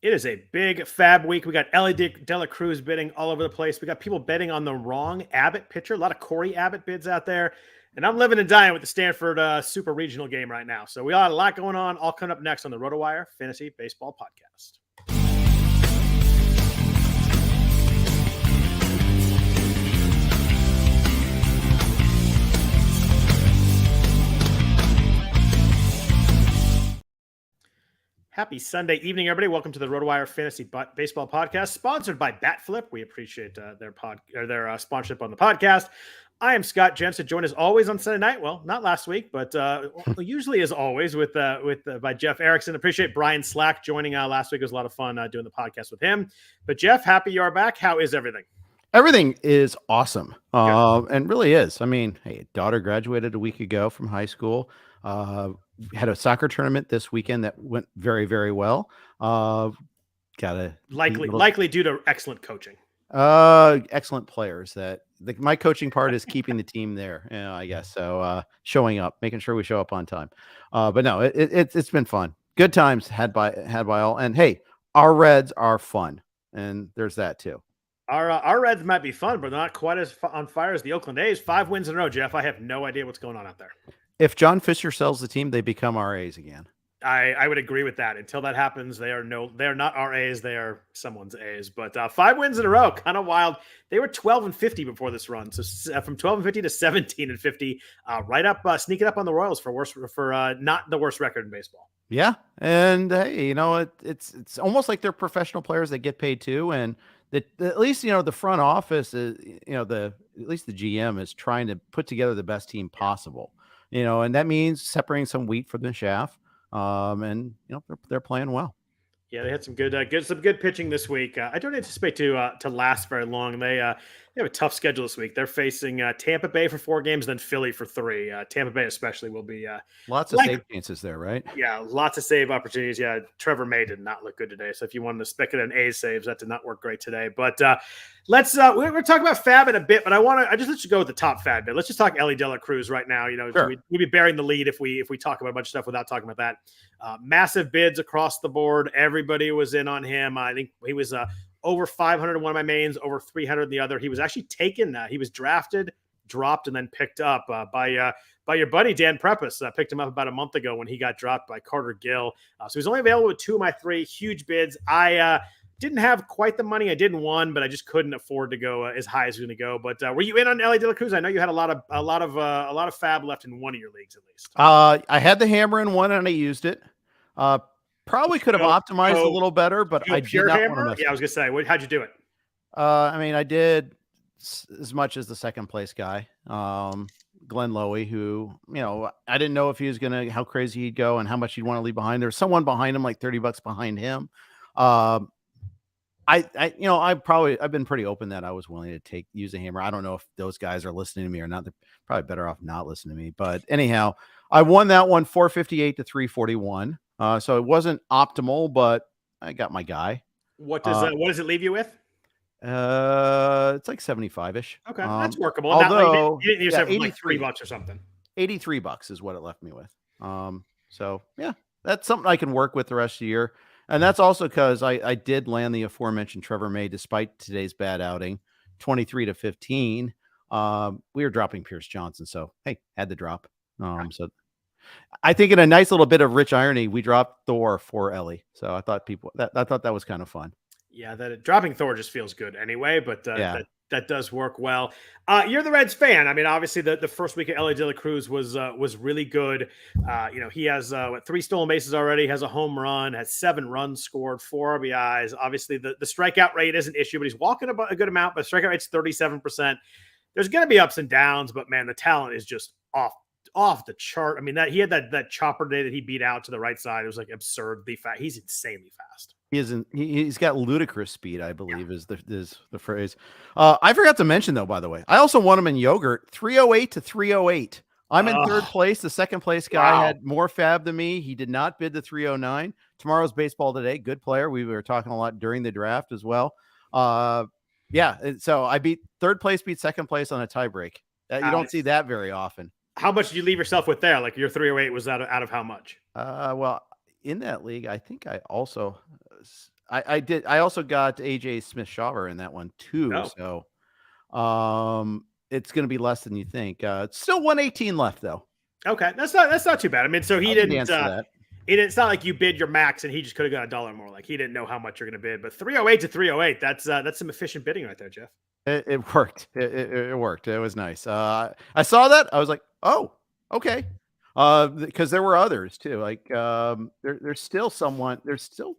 It is a big FAAB week. We got Elly De La Cruz bidding all over the place. We got people betting on the wrong Abbott pitcher. A lot of Corey Abbott bids out there. And I'm living and dying with the Stanford Super Regional game right now. So we got a lot going on. All coming up next on the RotoWire Fantasy Baseball Podcast. Happy Sunday evening, everybody. Welcome to the RotoWire Fantasy Baseball Podcast, sponsored by BatFlip. We appreciate their sponsorship on the podcast. I am Scott Jenstad, joined as always on Sunday night. Well, not last week, but usually as always by Jeff Erickson. Appreciate Brian Slack joining last week. It was a lot of fun doing the podcast with him. But Jeff, happy you are back. How is everything? Everything is awesome, and really is. I mean, hey, daughter graduated a week ago from high school. Had a soccer tournament this weekend that went very, very well. Likely due to excellent coaching. Excellent players. My coaching part is keeping the team there. I guess so. Showing up, making sure we show up on time. But no, it's been fun. Good times had by all. And hey, our Reds are fun, and there's that too. Our Reds might be fun, but not quite as on fire as the Oakland A's. 5 wins in a row, Jeff. I have no idea what's going on out there. If John Fisher sells the team, they become our A's again. I would agree with that. Until that happens, they are not our A's. They are someone's A's. But 5 wins in a row, kind of wild. They were 12-50 before this run, so from 12-50 to 17-50, right up, sneaking up on the Royals for not the worst record in baseball. Yeah, and hey, it's almost like they're professional players that get paid too, and at least the front office is at least the GM is trying to put together the best team possible. And that means separating some wheat from the chaff. And they're playing well. Yeah, they had some good pitching this week. I don't anticipate to last very long. They have a tough schedule this week. They're facing Tampa Bay for 4 games, then Philly for 3. Tampa Bay especially will be lots of save chances there, right? Yeah, lots of save opportunities. Yeah, Trevor May did not look good today. So if you wanted to speculate on A's saves, that did not work great today. But let's we're talking about FAAB in a bit, but I just let you go with the top FAAB bit. Let's just talk Elly De La Cruz right now. Sure. We'd be bearing the lead if we talk about a bunch of stuff without talking about that. Massive bids across the board. Everybody was in on him. I think he was over 500 in one of my mains, over 300 in the other. He was actually taken. He was drafted, dropped, and then picked up by your buddy Dan Prepus. Picked him up about a month ago when he got dropped by Carter Gill. So he's only available with 2 of my 3 huge bids. I didn't have quite the money. I did in 1, but I just couldn't afford to go as high as we're going to go. But were you in on Elly De La Cruz? I know you had a lot of FAAB left in one of your leagues at least. I had the hammer in 1 and I used it. Probably could have optimized a little better, but I did not want to mess. Yeah, I was gonna say, how'd you do it? I mean, I did as much as the second place guy, Glenn Lowy, who I didn't know if he was how crazy he'd go and how much he'd want to leave behind. There's someone behind him, like $30 behind him. I've been pretty open that I was willing to use a hammer. I don't know if those guys are listening to me or not. They're probably better off not listening to me. But anyhow, I won that one 458 to 341. So it wasn't optimal, but I got my guy. What does it leave you with? It's like 75-ish. Okay, that's workable. Although you didn't use it for like $3 or something. $83 is what it left me with. So yeah, that's something I can work with the rest of the year. And that's also because I did land the aforementioned Trevor May despite today's bad outing, 23 to 15. We were dropping Pierce Johnson, so hey, had to drop. So I think in a nice little bit of rich irony, we dropped Thor for Elly. So I thought that was kind of fun. Yeah, that dropping Thor just feels good anyway, but that does work well. You're the Reds fan. I mean, obviously the first week of Elly De La Cruz was really good. He has 3 stolen bases already, has a home run, has 7 runs scored, 4 RBIs. Obviously the strikeout rate is an issue, but he's walking about a good amount, but strikeout rate's 37%. There's going to be ups and downs, but man, the talent is just off the chart. I mean, he had that chopper day that he beat out to the right side. It was like absurdly fast. He's insanely fast. He's got ludicrous speed, I believe, is the phrase. I forgot to mention though, by the way, I also won him in yogurt 308 to 308. I'm in third place. The second place guy had more FAAB than me. He did not bid the 309. Tomorrow's baseball today. Good player. We were talking a lot during the draft as well. Yeah. So I beat third place, beat second place on a tie break. You don't see that very often. How much did you leave yourself with there? Like your 308 was out of how much? Well, in that league, I think I also I also got AJ Smith-Shawver in that one too. Oh. So it's going to be less than you think. It's still 118 left though. Okay, that's not too bad. I mean, so he didn't. It's not like you bid your max and he just could have got $1 more. Like he didn't know how much you're going to bid. But 308 to 308, that's some efficient bidding right there, Jeff. It worked. It worked. It was nice. I saw that. I was like, oh, okay. Because there were others too. Like there's still someone. There's still.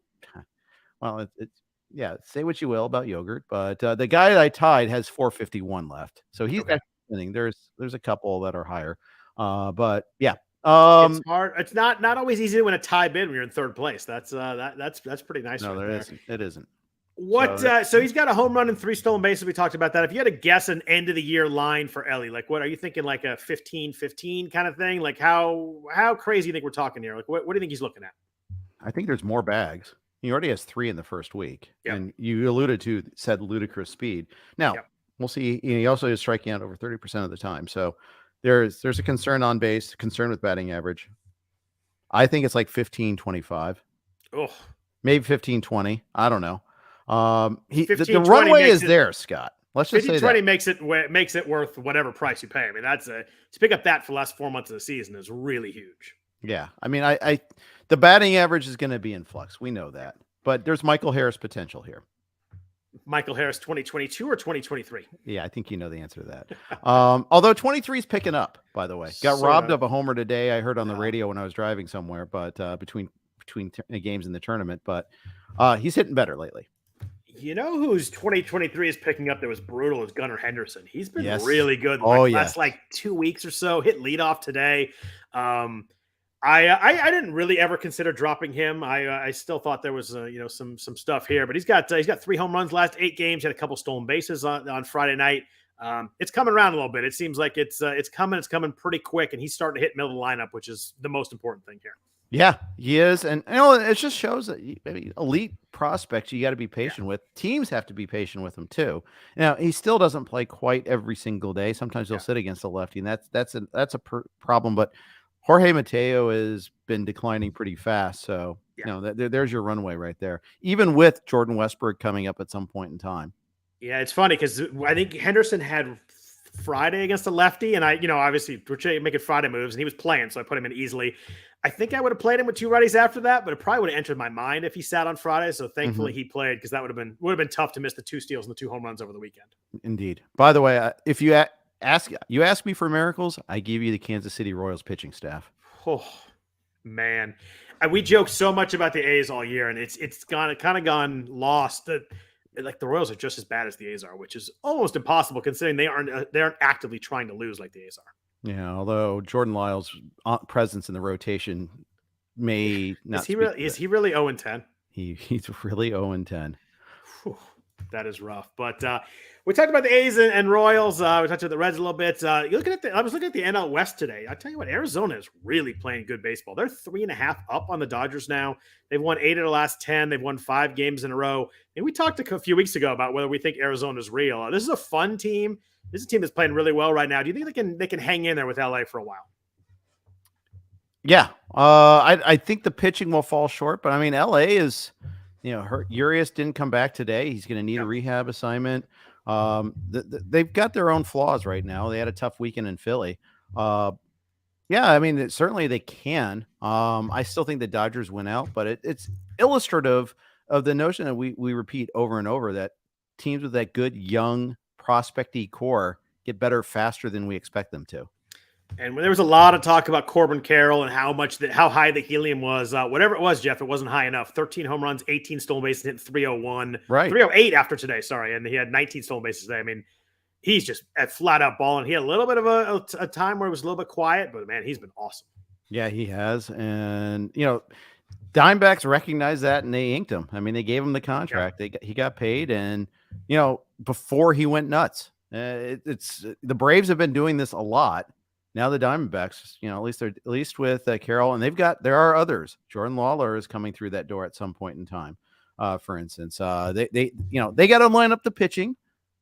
Well, it's yeah. Say what you will about yogurt, but the guy that I tied has 451 left. So he's winning. There's a couple that are higher. But yeah. It's hard. It's not always easy to win a tie bid when you're in third place. That's pretty nice. No, there isn't. It isn't. What? So he's got a home run and 3 stolen bases. We talked about that. If you had to guess an end of the year line for Elly, like what are you thinking? Like a 15-15 kind of thing? Like how crazy do you think we're talking here? Like what do you think he's looking at? I think there's more bags. He already has 3 in the first week, and you said ludicrous speed. Now we'll see. He also is striking out over 30% of the time. So there's a concern on base, concern with batting average. I think it's like 15-25. Oh, maybe 15-20. I don't know. The runway is there, Scott. Let's just say 20 makes it worth whatever price you pay. I mean, to pick up that for the last 4 months of the season is really huge. Yeah, I mean, the batting average is going to be in flux. We know that, but there's Michael Harris potential here. Michael Harris 2022 or 2023? Yeah, I think you know the answer to that. Although 23 is picking up, by the way. Got robbed of a homer today. I heard on the radio when I was driving somewhere, but between games in the tournament, but he's hitting better lately. You know who's 2023 is picking up that was brutal is Gunnar Henderson. He's been really good last 2 weeks or so. Hit leadoff today. I didn't really ever consider dropping him. I still thought there was some stuff here, but he's got 3 home runs last 8 games. He had a couple stolen bases on Friday night. It's coming around a little bit. It seems like it's coming. It's coming pretty quick, and he's starting to hit middle of the lineup, which is the most important thing here. Yeah, he is. And it just shows that elite prospects you got to be patient with. Teams have to be patient with him too. Now, he still doesn't play quite every single day. Sometimes he'll sit against a lefty, and that's a problem. But Jorge Mateo has been declining pretty fast. So, there's your runway right there. Even with Jordan Westburg coming up at some point in time. Yeah, it's funny because I think Henderson had Friday against a lefty, and obviously we're making Friday moves, and he was playing, so I put him in easily. I think I would have played him with 2 righties after that, but it probably would have entered my mind if he sat on Friday. So thankfully he played, because that would have been tough to miss the 2 steals and the 2 home runs over the weekend. Indeed. By the way, if you ask me for miracles, I give you the Kansas City Royals pitching staff. Oh man, we joked so much about the A's all year, and it's kind of gone lost. Like the Royals are just as bad as the A's are, which is almost impossible considering they aren't actively trying to lose like the A's are. Yeah, although Jordan Lyles' presence in the rotation may not. Is he really 0-10? He's really 0-10. That is rough. But we talked about the A's and Royals. We talked about the Reds a little bit. I was looking at the NL West today. I tell you what, Arizona is really playing good baseball. They're 3.5 up on the Dodgers now. They've won 8 of the last 10. They've won 5 games in a row. And we talked a few weeks ago about whether we think Arizona is real. This is a fun team. This is a team that's playing really well right now. Do you think they can hang in there with LA for a while? Yeah, I think the pitching will fall short, but I mean, LA is, hurt. Urias didn't come back today. He's going to need a rehab assignment. They've got their own flaws right now. They had a tough weekend in Philly. Yeah, I mean, certainly they can. I still think the Dodgers win out, but it's illustrative of the notion that we repeat over and over that teams with that good young prospecty core get better faster than we expect them to. And when there was a lot of talk about Corbin Carroll and how high the helium was, whatever it was, Jeff, it wasn't high enough. 13 home runs, 18 stolen bases, hitting 301, right? 308 after today. Sorry, and he had 19 stolen bases today. I mean, he's just at flat out balling. He had a little bit of a time where it was a little bit quiet, but man, he's been awesome. Yeah, he has, and Diamondbacks recognized that and they inked him. I mean, they gave him the contract. Yeah. He got paid, and before he went nuts. It's the Braves have been doing this a lot. Now the Diamondbacks, at least with Carroll, and there are others. Jordan Lawler is coming through that door at some point in time. For instance, they got to line up the pitching,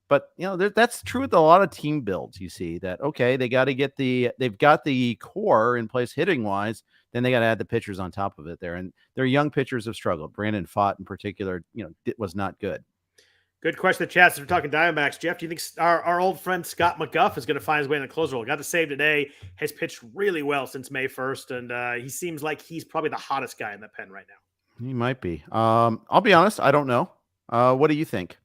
but that's true with a lot of team builds. You see that they've got the core in place hitting wise. then they got to add the pitchers on top of it there. And their young pitchers have struggled. Brandon Pfaadt in particular, was not good. Good question in the chat. So we're talking Diamondbacks. Jeff, do you think our old friend Scott McGuff is going to find his way in the closer role? Got the save today. Has pitched really well since May 1st, and he seems like he's probably the hottest guy in the pen right now. He might be. I'll be honest. I don't know. What do you think?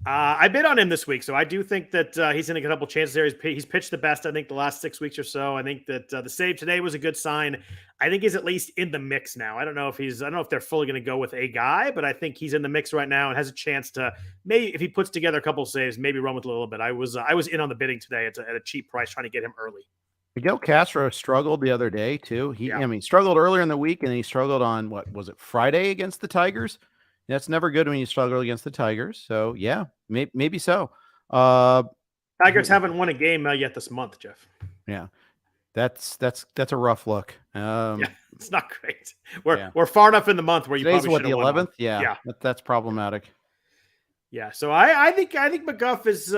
I bid on him this week, so I do think that he's going to get a couple chances there. He's pitched the best, I think, the last 6 weeks or so. I think that the save today was a good sign. I think he's at least in the mix now. I don't know if they're fully going to go with a guy, but I think he's in the mix right now and has a chance to maybe, if he puts together a couple of saves, maybe run with a little bit. I was in on the bidding today at a cheap price trying to get him early. Miguel Castro struggled the other day too. He struggled earlier in the week, and he struggled on what was it, Friday against the Tigers. That's never good when you struggle against the Tigers. So yeah, maybe so. Tigers haven't won a game yet this month, Jeff. Yeah, that's a rough look. Yeah, it's not great. We're far enough in the month where you Today's probably should have the 11th. won. Yeah. That's problematic. Yeah, so I think McGuff is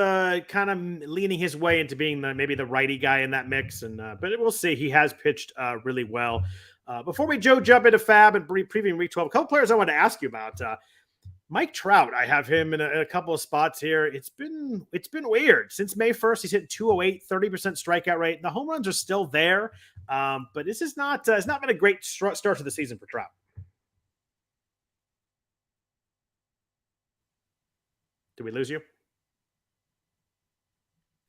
kind of leaning his way into being maybe the righty guy in that mix, and but we'll see. He has pitched really well. Before we jump into FAAB and previewing Week 12, a couple players I wanted to ask you about. Mike Trout, I have him in a couple of spots here. It's been weird. Since May 1st, he's hit 208, 30% strikeout rate. The home runs are still there, but this is not it's not been a great start to the season for Trout. Did we lose you?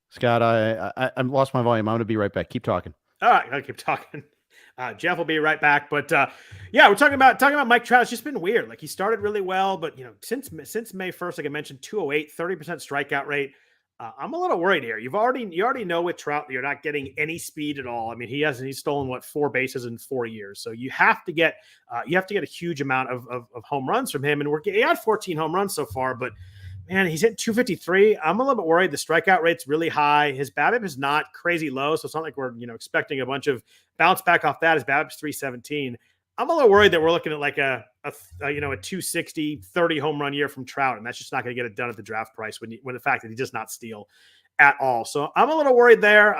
Scott, I lost my volume. I'm going to be right back. Keep talking. All right, I'll keep talking. Jeff will be right back. But yeah, we're talking about Mike Trout. It's just been weird. Like, he started really well, but since May 1st, like I mentioned, 208, 30% strikeout rate. I'm a little worried here. You already know with Trout that you're not getting any speed at all. I mean, he's stolen 4 bases in 4 years. So you have to get a huge amount of home runs from him. And he had 14 home runs so far, but man, he's hit 253. I'm a little bit worried. The strikeout rate's really high. His BABIP is not crazy low, so it's not like we're expecting a bunch of bounce back off that. His BABIP's 317. I'm a little worried that we're looking at like a 260, 30 home run year from Trout, and that's just not going to get it done at the draft price when the fact that he does not steal at all. So I'm a little worried there.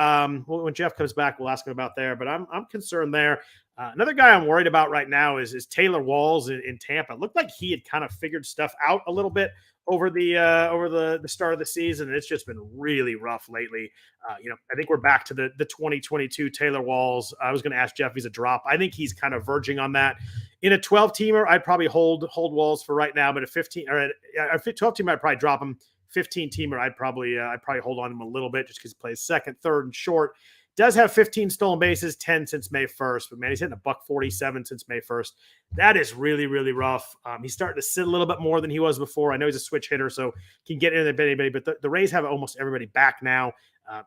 When Jeff comes back, we'll ask him about there, but I'm concerned there. Another guy I'm worried about right now is Taylor Walls in Tampa. It looked like he had kind of figured stuff out a little bit over the start of the season, and it's just been really rough lately. I think we're back to the 2022 Taylor Walls. I was going to ask Jeff if he's a drop. I think he's kind of verging on that. In a 12-teamer, I'd probably hold Walls for right now, but a 12-teamer, I'd probably drop him. 15-teamer, I'd probably hold on to him a little bit just because he plays second, third, and short. Does have 15 stolen bases, 10 since May 1st, but man, he's hitting $147 since May 1st. That is really, really rough. He's starting to sit a little bit more than he was before. I know he's a switch hitter, so can get in there anybody, but the Rays have almost everybody back now.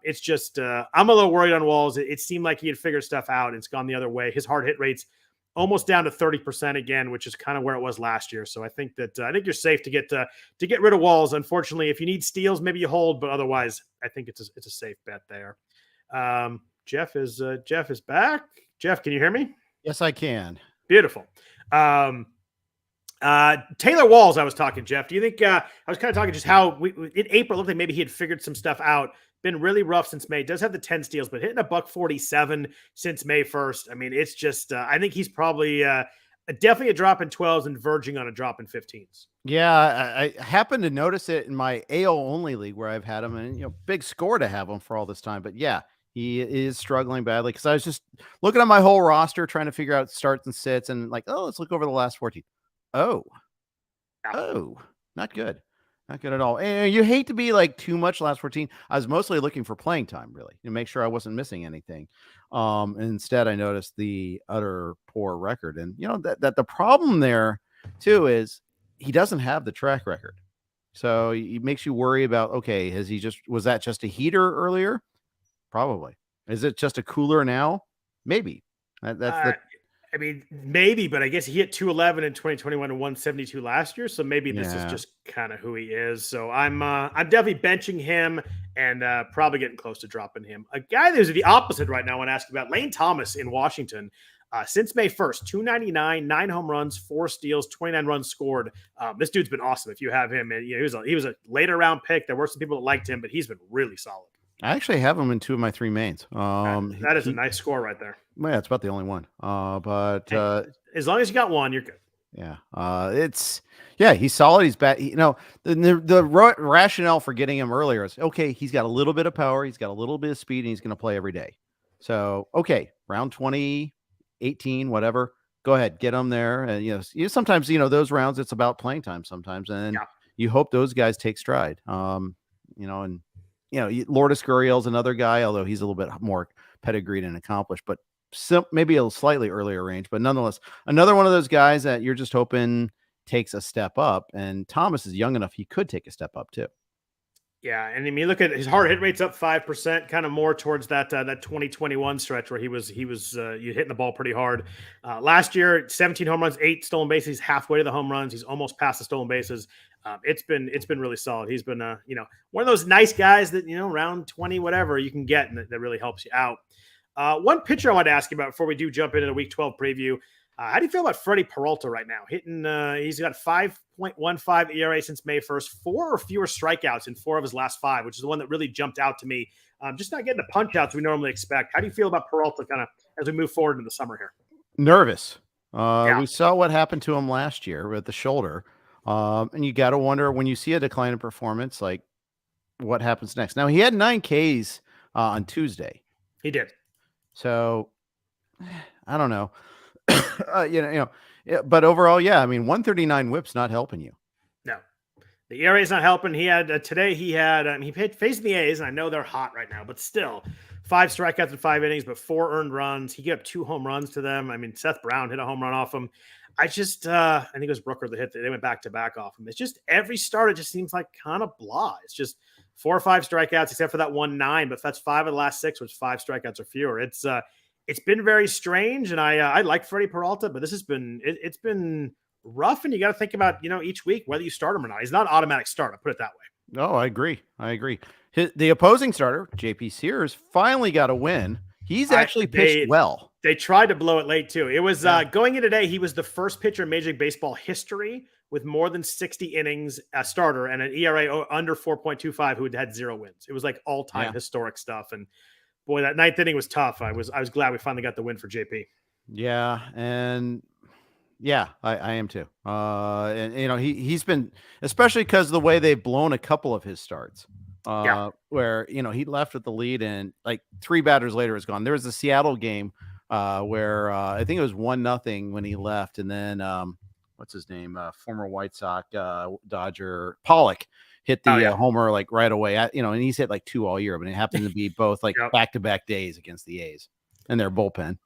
It's just, I'm a little worried on Walls. It seemed like he had figured stuff out, and it's gone the other way. His hard hit rate's almost down to 30% again, which is kind of where it was last year. So I think you're safe to get rid of Walls. Unfortunately, if you need steals, maybe you hold, but otherwise, I think it's a safe bet there. Jeff is back. Jeff, can you hear me? Yes, I can. Beautiful. Taylor Walls, I was talking, Jeff. Do you think I was kind of talking just how in April, it looked like maybe he had figured some stuff out. Been really rough since May. Does have the 10 steals, but hitting $147 since May 1st. I mean, it's just I think he's probably definitely a drop in 12s and verging on a drop in 15s. Yeah, I happened to notice it in my AL only league where I've had him, and big score to have him for all this time. But yeah, he is struggling badly because I was just looking at my whole roster trying to figure out starts and sits, and like, let's look over the last 14. Oh, not good. Not good at all. And you hate to be like too much last 14. I was mostly looking for playing time, really, to make sure I wasn't missing anything. Instead, I noticed the utter poor record. And, that the problem there, too, is he doesn't have the track record. So it makes you worry about, okay, was that just a heater earlier? Probably. Is it just a cooler now? Maybe. I mean, maybe, but I guess he hit 211 in 2021 and 172 last year. So maybe this is just kind of who he is. So I'm definitely benching him and probably getting close to dropping him. A guy that is the opposite right now, I want to ask you about Lane Thomas in Washington. Since May 1st, 299, 9 home runs, 4 steals, 29 runs scored. This dude's been awesome. If you have him, and he was a later round pick. There were some people that liked him, but he's been really solid. I actually have him in 2 of my 3 mains. That is a nice score right there. Well, yeah, it's about the only one. But as long as you got one, you're good. Yeah. He's solid. He's bad. The rationale for getting him earlier is, okay, he's got a little bit of power. He's got a little bit of speed, and he's going to play every day. So, okay, round 20, 18, whatever, go ahead, get him there. And, sometimes, those rounds, it's about playing time sometimes. And you hope those guys take stride. Lourdes Gurriel's another guy, although he's a little bit more pedigreed and accomplished, but maybe a slightly earlier range, but nonetheless, another one of those guys that you're just hoping takes a step up. And Thomas is young enough; he could take a step up too. Yeah, and I mean, look at his hard hit rate's up 5%, kind of more towards that 2021 stretch where he was you hitting the ball pretty hard. Last year, 17 home runs, 8 stolen bases. He's halfway to the home runs. He's almost past the stolen bases. It's been really solid. He's been one of those nice guys that round 20 whatever you can get, and that really helps you out. One pitcher I wanted to ask you about before we do jump into the Week 12 preview. How do you feel about Freddie Peralta right now? He's got 5.15 ERA since May 1st, 4 or fewer strikeouts in 4 of his last 5, which is the one that really jumped out to me. Just not getting the punch outs we normally expect. How do you feel about Peralta kind of as we move forward into the summer here? Nervous. We saw what happened to him last year with the shoulder. And you got to wonder when you see a decline in performance, like what happens next. Now, he had 9 Ks on Tuesday. He did. So I don't know. But overall, yeah, I mean, 139 whip's not helping you. No, the ERA is not helping. He had today. He faced the A's, and I know they're hot right now, but still, 5 strikeouts in 5 innings, but 4 earned runs. He gave up 2 home runs to them. I mean, Seth Brown hit a home run off him. I think it was Brooker that hit. They went back to back off him. It's just every start, it just seems like kind of blah. It's just 4 or 5 strikeouts, except for that 1-9. But that's 5 of the last 6, which 5 strikeouts or fewer. It's been very strange, and I like Freddie Peralta, but this has been it's been rough, and you got to think about each week whether you start him or not. He's not an automatic start. I'll put it that way. No, I agree. The opposing starter, JP Sears, finally got a win. He's actually pitched well. They tried to blow it late too. It was going in today. He was the first pitcher in Major League Baseball history with more than 60 innings, a starter, and an ERA under 4.25 who had 0 wins. It was like all-time historic stuff. And boy, that 9th inning was tough. I was glad we finally got the win for JP. Yeah, and I am too. And he's been, especially because the way they've blown a couple of his starts. Where he left with the lead and like 3 batters later is gone. There was a Seattle game where I think it was 1-0 when he left, and then what's his name, former White Sox Dodger Pollock hit the homer like right away. And he's hit like 2 all year, but it happened to be both like back-to-back days against the A's and their bullpen.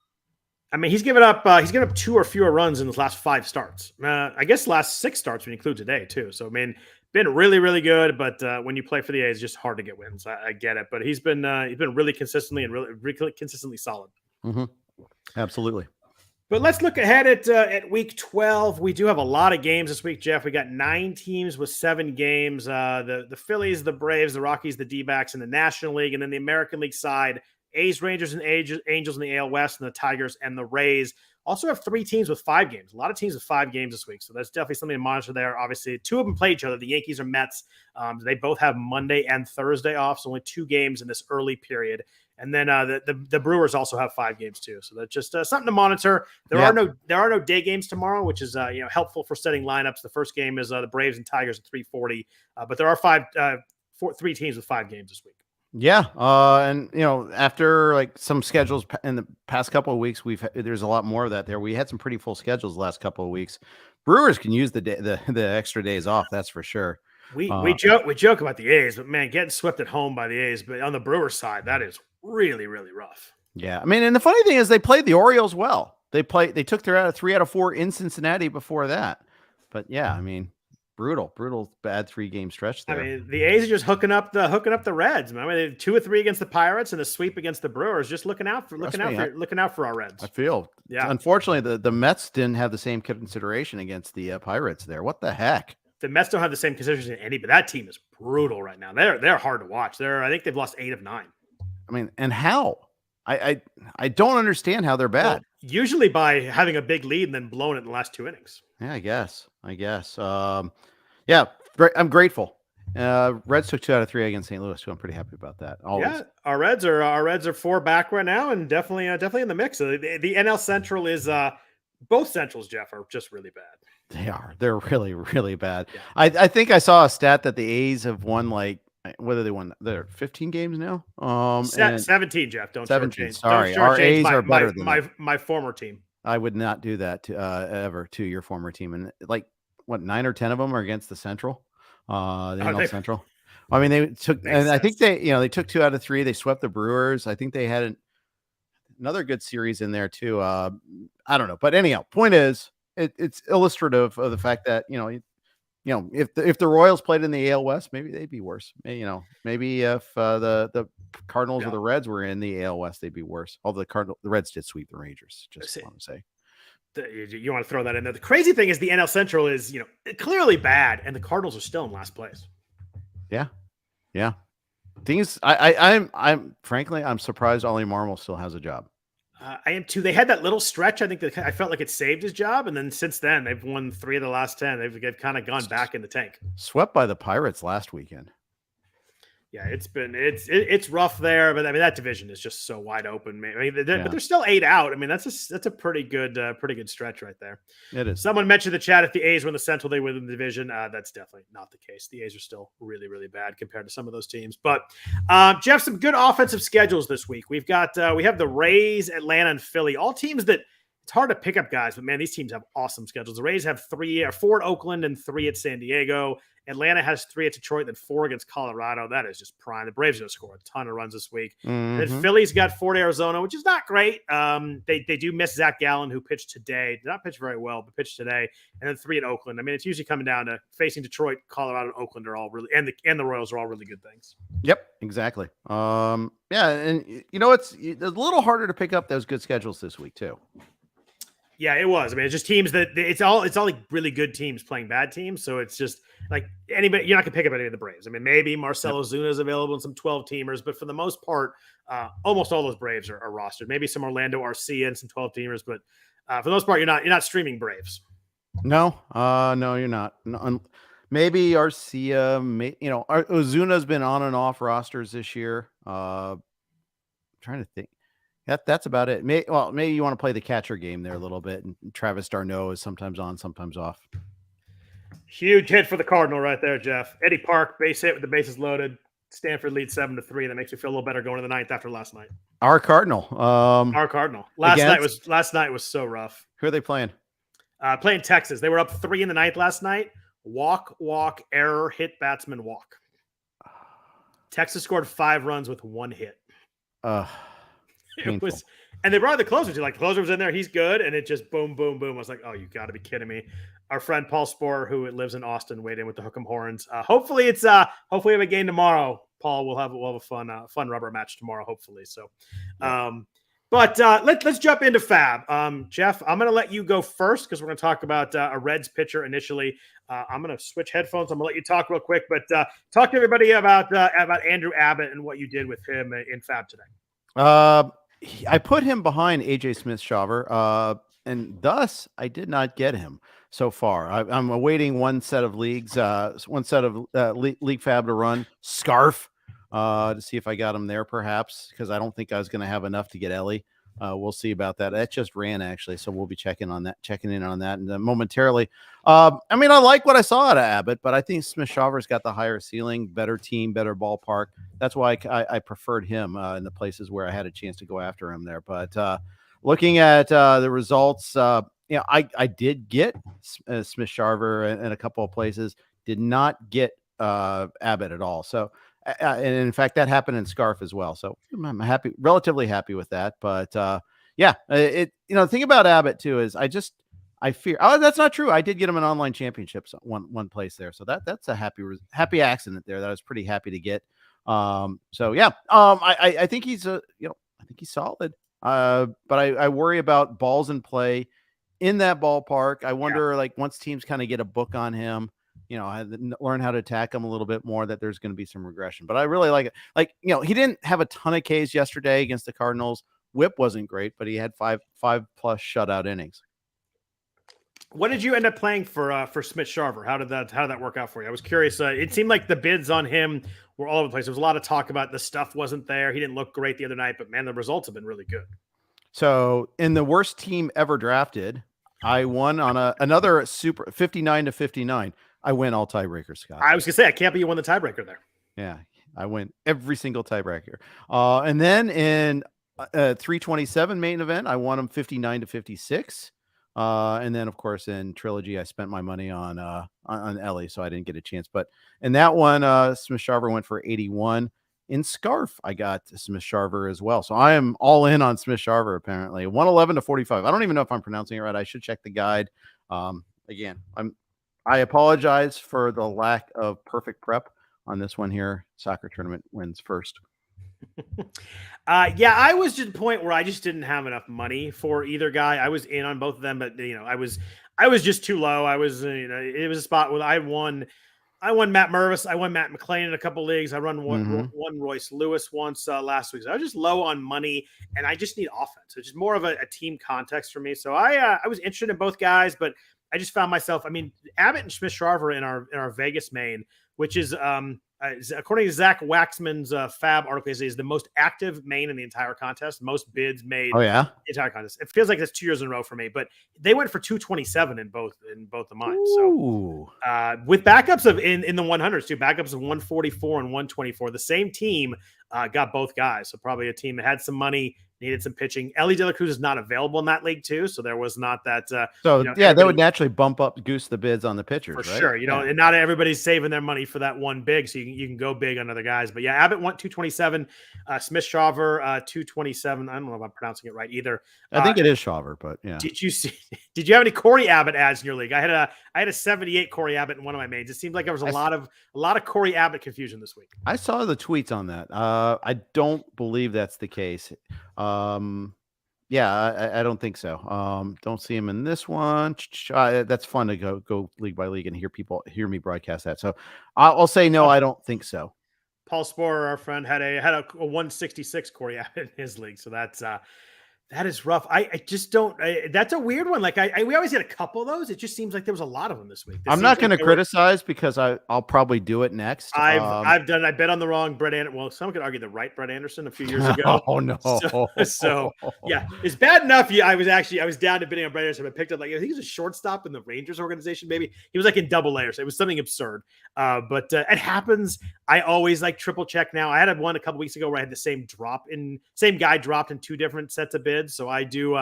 I mean, he's given up 2 or fewer runs in his last 5 starts. I guess last 6 starts when you include today too. So I mean, been really, really good, but when you play for the A's, it's just hard to get wins. I get it, but he's been really consistently and really consistently solid. Mm-hmm. Absolutely. But let's look ahead at Week 12. We do have a lot of games this week, Jeff. We got 9 teams with 7 games. The Phillies, the Braves, the Rockies, the D-backs in the National League, and then the American League side, A's, Rangers, and Angels in the AL West, and the Tigers and the Rays. Also have 3 teams with 5 games. A lot of teams with 5 games this week. So that's definitely something to monitor there. Obviously, 2 of them play each other. The Yankees or Mets. They both have Monday and Thursday off. So only 2 games in this early period. And then the Brewers also have 5 games too. So that's just something to monitor. There are no day games tomorrow, which is helpful for setting lineups. The first game is the Braves and Tigers at 3:40. But there are 3 teams with 5 games this week. Yeah, and after like some schedules in the past couple of weeks, there's a lot more of that there. We had some pretty full schedules the last couple of weeks. Brewers can use the extra days off, that's for sure. We joke about the A's, but man, getting swept at home by the A's, but on the Brewers side, that is really, really rough. Yeah, I mean, and the funny thing is they played the Orioles well. They took their 3 out of 4 in Cincinnati before that. But yeah, I mean, brutal bad 3-game stretch there. I mean, the A's are just hooking up the Reds. I mean, 2 or 3 against the Pirates and a sweep against the Brewers. Just looking out for our Reds. I feel. Yeah. Unfortunately, the Mets didn't have the same consideration against the Pirates there. What the heck? The Mets don't have the same consideration in any, but that team is brutal right now. They're hard to watch. I think they've lost 8 of 9. I mean, and how? I don't understand how they're bad. Well, usually by having a big lead and then blowing it in the last 2 innings. Yeah, I guess. Yeah, I'm grateful. Reds took 2 out of 3 against St. Louis, so I'm pretty happy about that. Always. Yeah, our Reds are 4 back right now, and definitely in the mix. The NL Central is both Centrals, Jeff, are just really bad. They are. They're really, really bad. Yeah. I think I saw a stat that the A's have won whether they won, they're 15 games now. 17, Jeff. Don't 17. shortchange. Sorry, Don't our shortchange A's are better than my former team. I would not do that to ever to your former team. And 9 or 10 of them are against the Central, the NL Central. I mean, they took, and I think they took 2 out of 3. They swept the Brewers. I think they had another good series in there too. I don't know, but anyhow, point is, it's illustrative of the fact that if the Royals played in the AL West, maybe they'd be worse. Maybe if the Cardinals or the Reds were in the AL West, they'd be worse. Although the Reds did sweep the Rangers. Just want to say. You want to throw that in there. The crazy thing is the NL Central is clearly bad, and the Cardinals are still in last place. Yeah. Things I'm frankly surprised Ollie Marmol still has a job. I am too. They had that little stretch. I think that I felt like it saved his job, and then since then they've won 3 of the last 10. They've kind of gone back in the tank. Swept by the Pirates last weekend. Yeah, it's rough there, but I mean that division is just so wide open. But they're still 8 out. I mean that's a pretty good stretch right there. It is. Someone mentioned the chat if the A's win the Central, they win the division. That's definitely not the case. The A's are still really, really bad compared to some of those teams. But Jeff, some good offensive schedules this week. We have the Rays, Atlanta, and Philly, all teams that it's hard to pick up guys, but man, these teams have awesome schedules. The Rays have 4 at Oakland and 3 at San Diego. Atlanta has 3 at Detroit, then 4 against Colorado. That is just prime. The Braves are going to score a ton of runs this week. Mm-hmm. Then Philly's got 4 at Arizona, which is not great. They do miss Zach Gallen, who pitched today. Did not pitch very well, but pitched today. And then 3 at Oakland. I mean, it's usually coming down to facing Detroit, Colorado, and Oakland are all really, and the Royals are all really good things. Yep, exactly. Yeah, and it's a little harder to pick up those good schedules this week too. Yeah, it was. I mean, it's just teams that it's all like really good teams playing bad teams. So it's just like anybody, you're not gonna pick up any of the Braves. I mean, maybe Marcelo Zuna is available in some 12 teamers, but for the most part, almost all those Braves are rostered. Maybe some Orlando Arcia and some 12 teamers, but for the most part, you're not streaming Braves. No, you're not. No, maybe Arcia. Ozuna's been on and off rosters this year. Trying to think. That's about it. Maybe you want to play the catcher game there a little bit. And Travis d'Arnaud is sometimes on, sometimes off. Huge hit for the Cardinal right there, Jeff. Eddie Park, base hit with the bases loaded. Stanford leads 7-3. That makes me feel a little better going to the 9th after last night. Our Cardinal. Last night was so rough. Who are they playing? Playing Texas. They were up 3 in the 9th last night. Walk, error, hit, batsman, walk. Texas scored 5 runs with 1 hit. It was, and they brought the closer too. Like the closer was in there, he's good, and it just boom, boom, boom. I was like, oh, you got to be kidding me. Our friend Paul Sporer, who lives in Austin, weighed in with the Hook'em Horns. Hopefully we have a game tomorrow. Paul, we'll have a fun rubber match tomorrow, hopefully. So, but let's jump into FAAB. Jeff, I'm going to let you go first because we're going to talk about a Reds pitcher initially. I'm going to switch headphones. I'm going to let you talk real quick, but talk to everybody about Andrew Abbott and what you did with him in FAAB today. I put him behind AJ Smith-Shawver, and thus I did not get him so far. I'm awaiting one set of league FAAB to run Scarf to see if I got him there, perhaps, because I don't think I was going to have enough to get Elly. We'll see about that. That just ran actually, so we'll be checking in on that and momentarily. I mean, I like what I saw out of Abbott, but I think Smith-Shawver's got the higher ceiling, better team, better ballpark. That's why I preferred him in the places where I had a chance to go after him there. But looking at the results, I did get Smith-Shawver in a couple of places. Did not get Abbott at all. So. And in fact, that happened in Scarf as well. So I'm relatively happy with that. But the thing about Abbott too is I fear. Oh, that's not true. I did get him an online championships one place there. So that's a happy accident there that I was pretty happy to get. I think he's I think he's solid. But I worry about balls in play in that ballpark. I wonder once teams kind of get a book on him, learn how to attack him a little bit more, that there's going to be some regression. But I really like it. He didn't have a ton of Ks yesterday against the Cardinals. Whip wasn't great, but he had five plus shutout innings. What did you end up playing for Smith-Shawver? How did that work out for you? I was curious. It seemed like the bids on him were all over the place. There was a lot of talk about the stuff wasn't there. He didn't look great the other night, but man, the results have been really good. So in the worst team ever drafted, I won on another super 59-59. I win all tiebreakers, Scott. I was gonna say I can't be you won the tiebreaker there. Yeah, I win every single tiebreaker. And then in 327 main event, I won them 59-56. And then of course in trilogy, I spent my money on Elly, so I didn't get a chance. But in that one, Smith-Shawver went for 81. In Scarf, I got Smith-Shawver as well. So I am all in on Smith-Shawver, apparently. 111-45. I don't even know if I'm pronouncing it right. I should check the guide. Again, I apologize for the lack of perfect prep on this one here. Soccer tournament wins first. Yeah, I was to the point where I just didn't have enough money for either guy. I was in on both of them, but I was just too low. I was, it was a spot where I won Matt Mervis. I won Matt McLean in a couple leagues. I run one Royce Lewis once last week. So I was just low on money, and I just need offense. It's just more of a team context for me. So I was interested in both guys, but I just found myself. I mean, Abbott and Smith-Shawver in our Vegas main, which is according to Zach Waxman's FAAB article, is the most active main in the entire contest. Most bids made. Oh yeah, in the entire contest. It feels like that's 2 years in a row for me. But they went for 227 in both of mine. Ooh. So with backups of in the 100s too, backups of 144 and 124. The same team got both guys. So probably a team that had some money, needed some pitching. Elly De La Cruz is not available in that league too, so there was not that. They would naturally bump up goose the bids on the pitchers for right? Sure. And not everybody's saving their money for that one big, so you can go big on other guys. But yeah, Abbott went 227, Smith-Shawver 227. I don't know if I'm pronouncing it right either. I think it is Shawver, but yeah. Did you have any Corey Abbott ads in your league? I had a 78 Corey Abbott in one of my mains. It seemed like there was a lot of Corey Abbott confusion this week. I saw the tweets on that. I don't believe that's the case. Yeah, I don't think so. Don't see him in this one. That's fun to go league by league and hear me broadcast that. So I'll say no, I don't think so. Paul Sporer, our friend, had a 166 Corey Abbott in his league. So that is rough. I just don't. That's a weird one. Like we always get a couple of those. It just seems like there was a lot of them this week. I'm not going to criticize because I'll probably do it next. I've done. I bet on the wrong Brett Anderson. Well, someone could argue the right Brett Anderson a few years ago. Oh no. So yeah, it's bad enough. I was down to bidding on Brett Anderson. I picked up I think he was a shortstop in the Rangers organization. Maybe he was like in AA, so it was something absurd. But it happens. I always like triple check now. I had one a couple weeks ago where I had the same guy dropped in two different sets of bids. So I do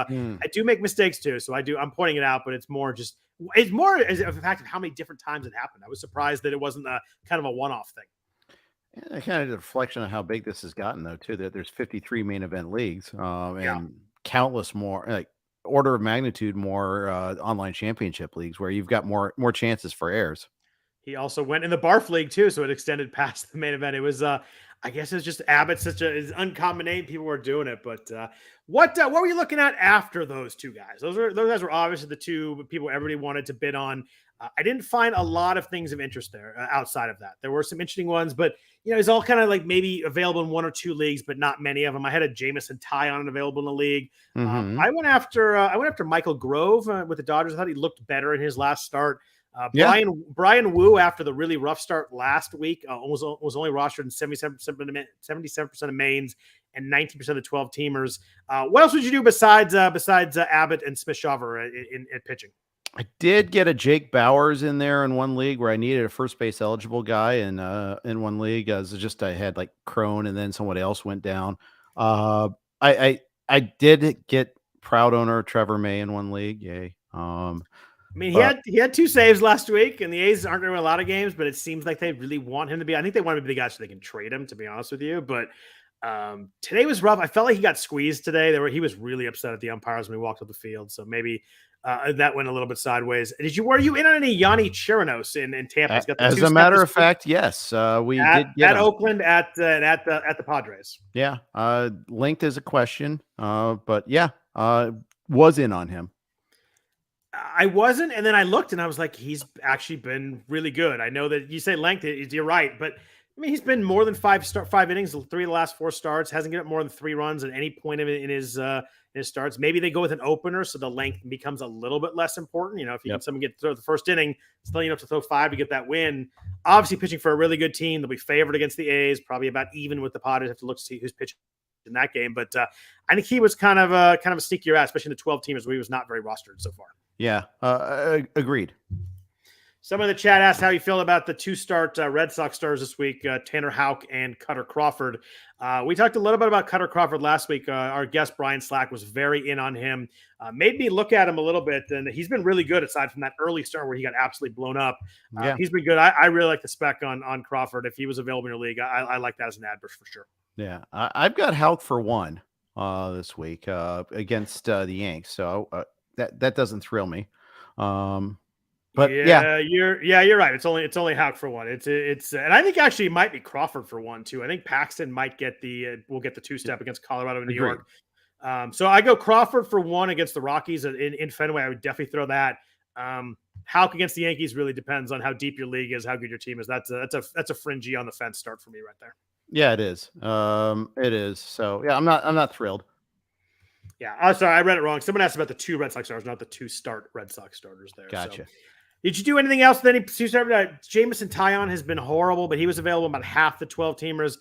make mistakes too. So I'm pointing it out, but it's more as a fact of how many different times it happened. I was surprised that it wasn't a kind of a one-off thing. Yeah, kind of a reflection of how big this has gotten though, too, that there's 53 main event leagues and countless more, like order of magnitude more online championship leagues where you've got more chances for errors. He also went in the Barf League too, so it extended past the main event. It was I guess it's just Abbott, such an uncommon name. People were doing it, but what were you looking at after those two guys? Those guys were obviously the two people everybody wanted to bid on. I didn't find a lot of things of interest there outside of that. There were some interesting ones, but it's all kind of like maybe available in one or two leagues, but not many of them. I had a Jamison Tyon available in the league. Mm-hmm. I went after Michael Grove with the Dodgers. I thought he looked better in his last start. Brian Wu, after the really rough start last week, was only rostered in 77% of mains and 19% of the 12 teamers. What else would you do besides Abbott and Smith-Shawver in pitching? I did get a Jake Bowers in there in one league where I needed a first base eligible guy in one league. I had like Crone and then someone else went down. I did get proud owner Trevor May in one league. Yay. He had two saves last week, and the A's aren't going to win a lot of games, but it seems like they really want him to be. I think they want him to be the guy so they can trade him, to be honest with you. But today was rough. I felt like he got squeezed today. He was really upset at the umpires when he walked off the field. So maybe that went a little bit sideways. Were you in on any Yanni Chirinos in Tampa? As a matter of fact, yes. We did get at Oakland at the Padres. Yeah. Linked as a question. But yeah, was in on him. I wasn't, and then I looked and I was like, he's actually been really good. I know that you say length, you're right, but I mean, he's been more than five innings, 3 of the last 4 starts. Hasn't given up more than 3 runs at any point in his starts. Maybe they go with an opener, so the length becomes a little bit less important. If you can someone get to throw the first inning, still you have to throw 5 to get that win. Obviously, pitching for a really good team. They'll be favored against the A's, probably about even with the Padres. Have to look to see who's pitching in that game. But I think he was kind of a sneakier ass, especially in the 12 teamers where he was not very rostered so far. Yeah, agreed. Someone in the chat asked how you feel about the 2-start Red Sox stars this week, Tanner Houck and Cutter Crawford. We talked a little bit about Cutter Crawford last week. Our guest, Brian Slack, was very in on him. Made me look at him a little bit, and he's been really good aside from that early start where he got absolutely blown up. He's been good. I really like the spec on Crawford. If he was available in your league, I like that as an ad for sure. Yeah, I've got Houck for 1 this week against the Yanks, so that doesn't thrill me. But you're right. It's only Houck for 1. It's and I think actually it might be Crawford for 1 too. I think Paxton might get will get the 2-step against Colorado and New York. So I go Crawford for 1 against the Rockies in Fenway. I would definitely throw that. Houck against the Yankees really depends on how deep your league is, how good your team is. That's a fringy on the fence start for me right there. Yeah, it is. It is. So yeah, I'm not thrilled. Yeah, I'm sorry, I read it wrong. Someone asked about the 2 Red Sox stars, not the 2 start Red Sox starters there. Gotcha. So. Did you do anything else with any 2-start? Jamison Tyon has been horrible, but he was available about half the 12 teamers.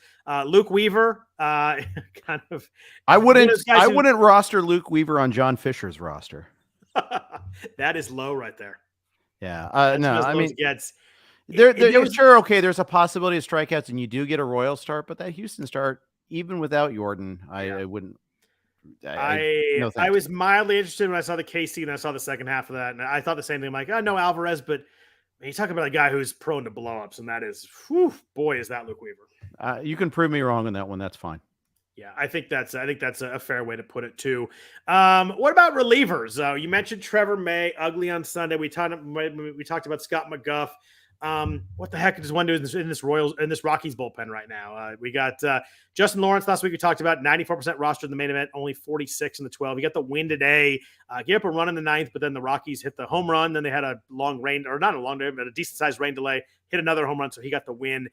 Luke Weaver, kind of. I wouldn't roster Luke Weaver on John Fisher's roster. That is low right there. Yeah. No, I mean, sure. Okay, there's a possibility of strikeouts, and you do get a Royal start, but that Houston start, even without Jordan, I wouldn't. I was mildly interested when I saw the KC and I saw the second half of that, and I thought the same thing. I'm like, oh no, Alvarez, but you talk about a guy who's prone to blowups, and that is, boy, is that Luke Weaver. You can prove me wrong on that one. That's fine. Yeah, I think that's a fair way to put it too. What about relievers? You mentioned Trevor May, ugly on Sunday. We talked about Scott McGuff. What the heck does one do in this Rockies bullpen right now? We got Justin Lawrence last week. We talked about 94% roster in the main event, only 46 in the 12. He got the win today. Gave up a run in the 9th, but then the Rockies hit the home run. Then they had a long rain, or not a long rain, but a decent sized rain delay. Hit another home run, so he got the win.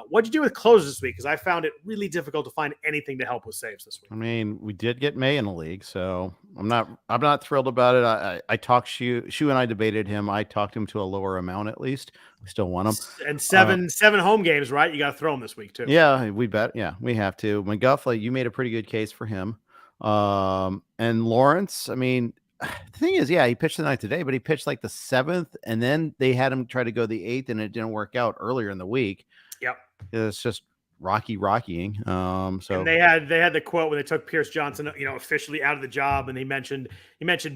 What'd you do with closers this week? Because I found it really difficult to find anything to help with saves this week. I mean, we did get May in the league, so I'm not thrilled about it. I talked Shu and I debated him. I talked him to a lower amount at least. We still want him. And seven home games, right? You got to throw him this week too. Yeah, we bet. Yeah, we have to. McGuff, you made a pretty good case for him. And Lawrence, I mean, the thing is, he pitched the 9th today, but he pitched like the 7th, and then they had him try to go the 8th, and it didn't work out earlier in the week. Yep. It's just rockying. So and they had the quote when they took Pierce Johnson, officially out of the job, and he mentioned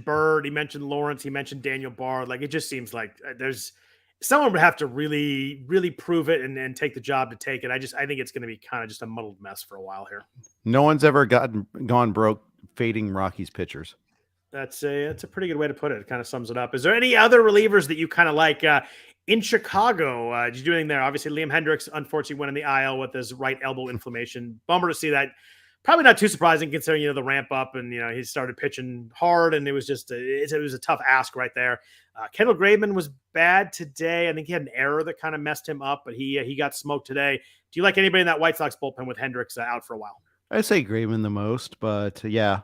Bird, he mentioned Lawrence, he mentioned Daniel Barr. Like, it just seems like there's someone would have to really, really prove it and take the job to take it. I think it's going to be kind of just a muddled mess for a while here. No one's ever gone broke fading Rockies pitchers. That's a pretty good way to put it. It kind of sums it up. Is there any other relievers that you kind of like in Chicago? Did you do anything there? Obviously, Liam Hendricks unfortunately went in the IL with his right elbow inflammation. Bummer to see that. Probably not too surprising considering the ramp up and he started pitching hard, and it was just it was a tough ask right there. Kendall Graveman was bad today. I think he had an error that kind of messed him up, but he got smoked today. Do you like anybody in that White Sox bullpen with Hendricks out for a while? I say Graveman the most, but yeah.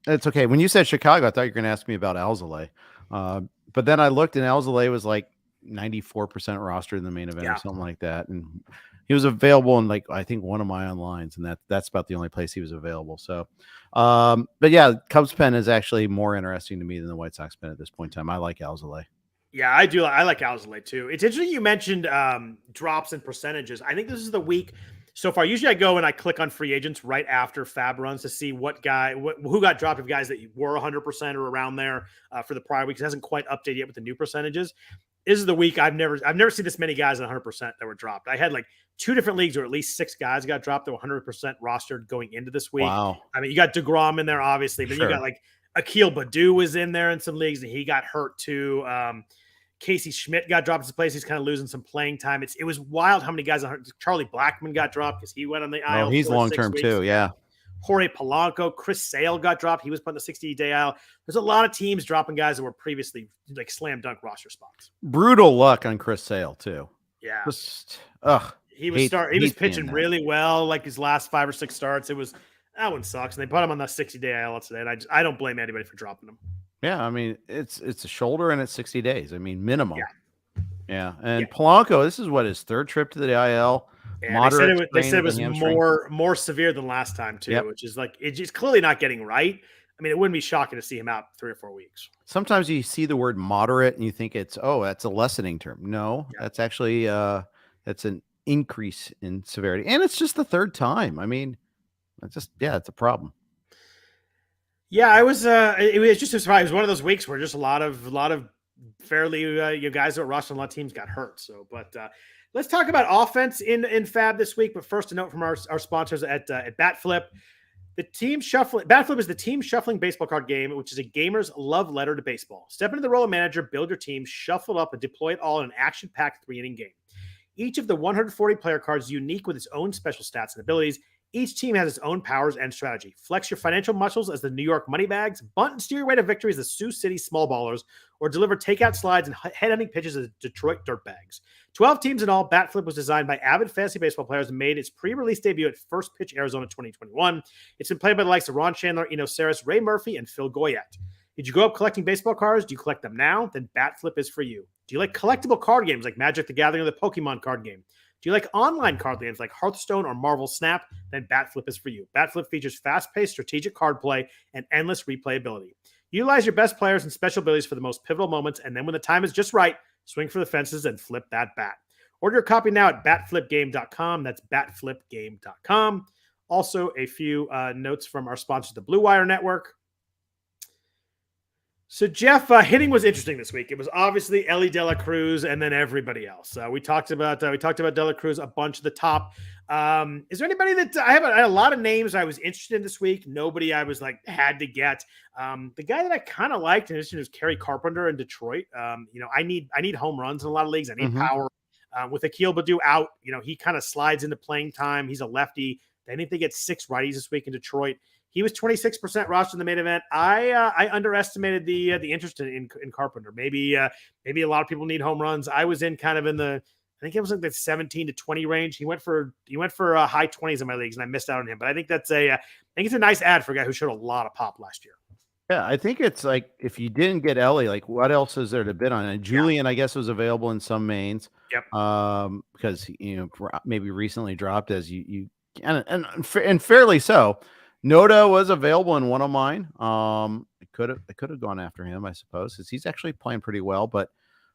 It's okay. When you said Chicago, I thought you were going to ask me about Alzolay. But then I looked, and Alzolay was like 94% roster in the main event or something like that. And he was available in I think one of my lines, and that's about the only place he was available. So, but yeah, Cubs pen is actually more interesting to me than the White Sox pen at this point in time. I like Alzolay. Yeah, I do. I like Alzolay too. It's interesting you mentioned drops and percentages. I think this is the week so far. Usually I go and I click on free agents right after FAAB runs to see who got dropped of guys that were 100% or around there for the prior week. It hasn't quite updated yet with the new percentages. This is the week I've never seen this many guys at 100% that were dropped. I had like 2 different leagues where at least 6 guys got dropped that were 100% rostered going into this week. Wow. I mean, you got DeGrom in there, obviously, but you got like Akil Baddoo was in there in some leagues, and he got hurt too. Casey Schmidt got dropped in his place. He's kind of losing some playing time. It was wild how many guys. Charlie Blackmon got dropped because he went on the IL. Oh, he's long-term too, yeah. Jorge Polanco, Chris Sale got dropped. He was put in the 60-day IL. There's a lot of teams dropping guys that were previously like slam dunk roster spots. Brutal luck on Chris Sale too. Yeah. He was pitching seeing that. really well, like his last 5 or 6 starts. That one sucks. And they put him on the 60-day IL today. And I don't blame anybody for dropping him. Yeah, I mean, it's a shoulder and it's 60 days. I mean, minimum. Yeah. And Yeah. Polanco, this is what, his 3rd trip to the IL. Yeah, they said it was more severe than last time too, which is like it's just clearly not getting right. I mean, it wouldn't be shocking to see him out 3 or 4 weeks. Sometimes you see the word moderate and you think that's a lessening term. No, that's actually that's an increase in severity, and it's just the 3rd time. I mean, it's a problem. Yeah, it was just a surprise. It was one of those weeks where just a lot of fairly you guys that were rushed on a lot of teams got hurt. So, but let's talk about offense in FAAB this week. But first, a note from our sponsors at BatFlip. BatFlip is the team shuffling baseball card game, which is a gamer's love letter to baseball. Step into the role of manager, build your team, shuffle it up, and deploy it all in an action-packed 3-inning game. Each of the 140 player cards is unique with its own special stats and abilities. Each team has its own powers and strategy. Flex your financial muscles as the New York Moneybags, bunt and steer your way to victory as the Sioux City Small Ballers, or deliver takeout slides and head-ending pitches as Detroit Dirtbags. 12 teams in all, BatFlip was designed by avid fantasy baseball players and made its pre-release debut at First Pitch Arizona 2021. It's been played by the likes of Ron Chandler, Eno Saris, Ray Murphy, and Phil Goyette. Did you grow up collecting baseball cards? Do you collect them now? Then BatFlip is for you. Do you like collectible card games like Magic the Gathering or the Pokemon card game? Do you like online card games like Hearthstone or Marvel Snap? Then BatFlip is for you. BatFlip features fast-paced strategic card play and endless replayability. Utilize your best players and special abilities for the most pivotal moments, and then when the time is just right, swing for the fences and flip that bat. Order your copy now at batflipgame.com. That's batflipgame.com. Also, a few notes from our sponsor, the Blue Wire Network. So, Jeff, hitting was interesting this week. It was obviously Elly De La Cruz and then everybody else. We talked about De La Cruz, a bunch of the top. Is there anybody that I had a lot of names I was interested in this week? Nobody I was like had to get. The guy that I kind of liked and interested was Kerry Carpenter in Detroit. I need home runs in a lot of leagues. I need power. With Akil Baddoo out, he kind of slides into playing time. He's a lefty. I think they get 6 righties this week in Detroit. He was 26% rostered in the main event. I underestimated the interest in Carpenter. Maybe a lot of people need home runs. I was in kind of in I think it was like the 17 to 20 range. He went for high 20s in my leagues, and I missed out on him. But I think it's a nice ad for a guy who showed a lot of pop last year. Yeah, I think it's like if you didn't get Elly, like what else is there to bid on? And Julian, I guess, was available in some mains. Yep. Because maybe recently dropped as you and fairly so. Noda was available in one of mine. I could have gone after him, I suppose, because he's actually playing pretty well. But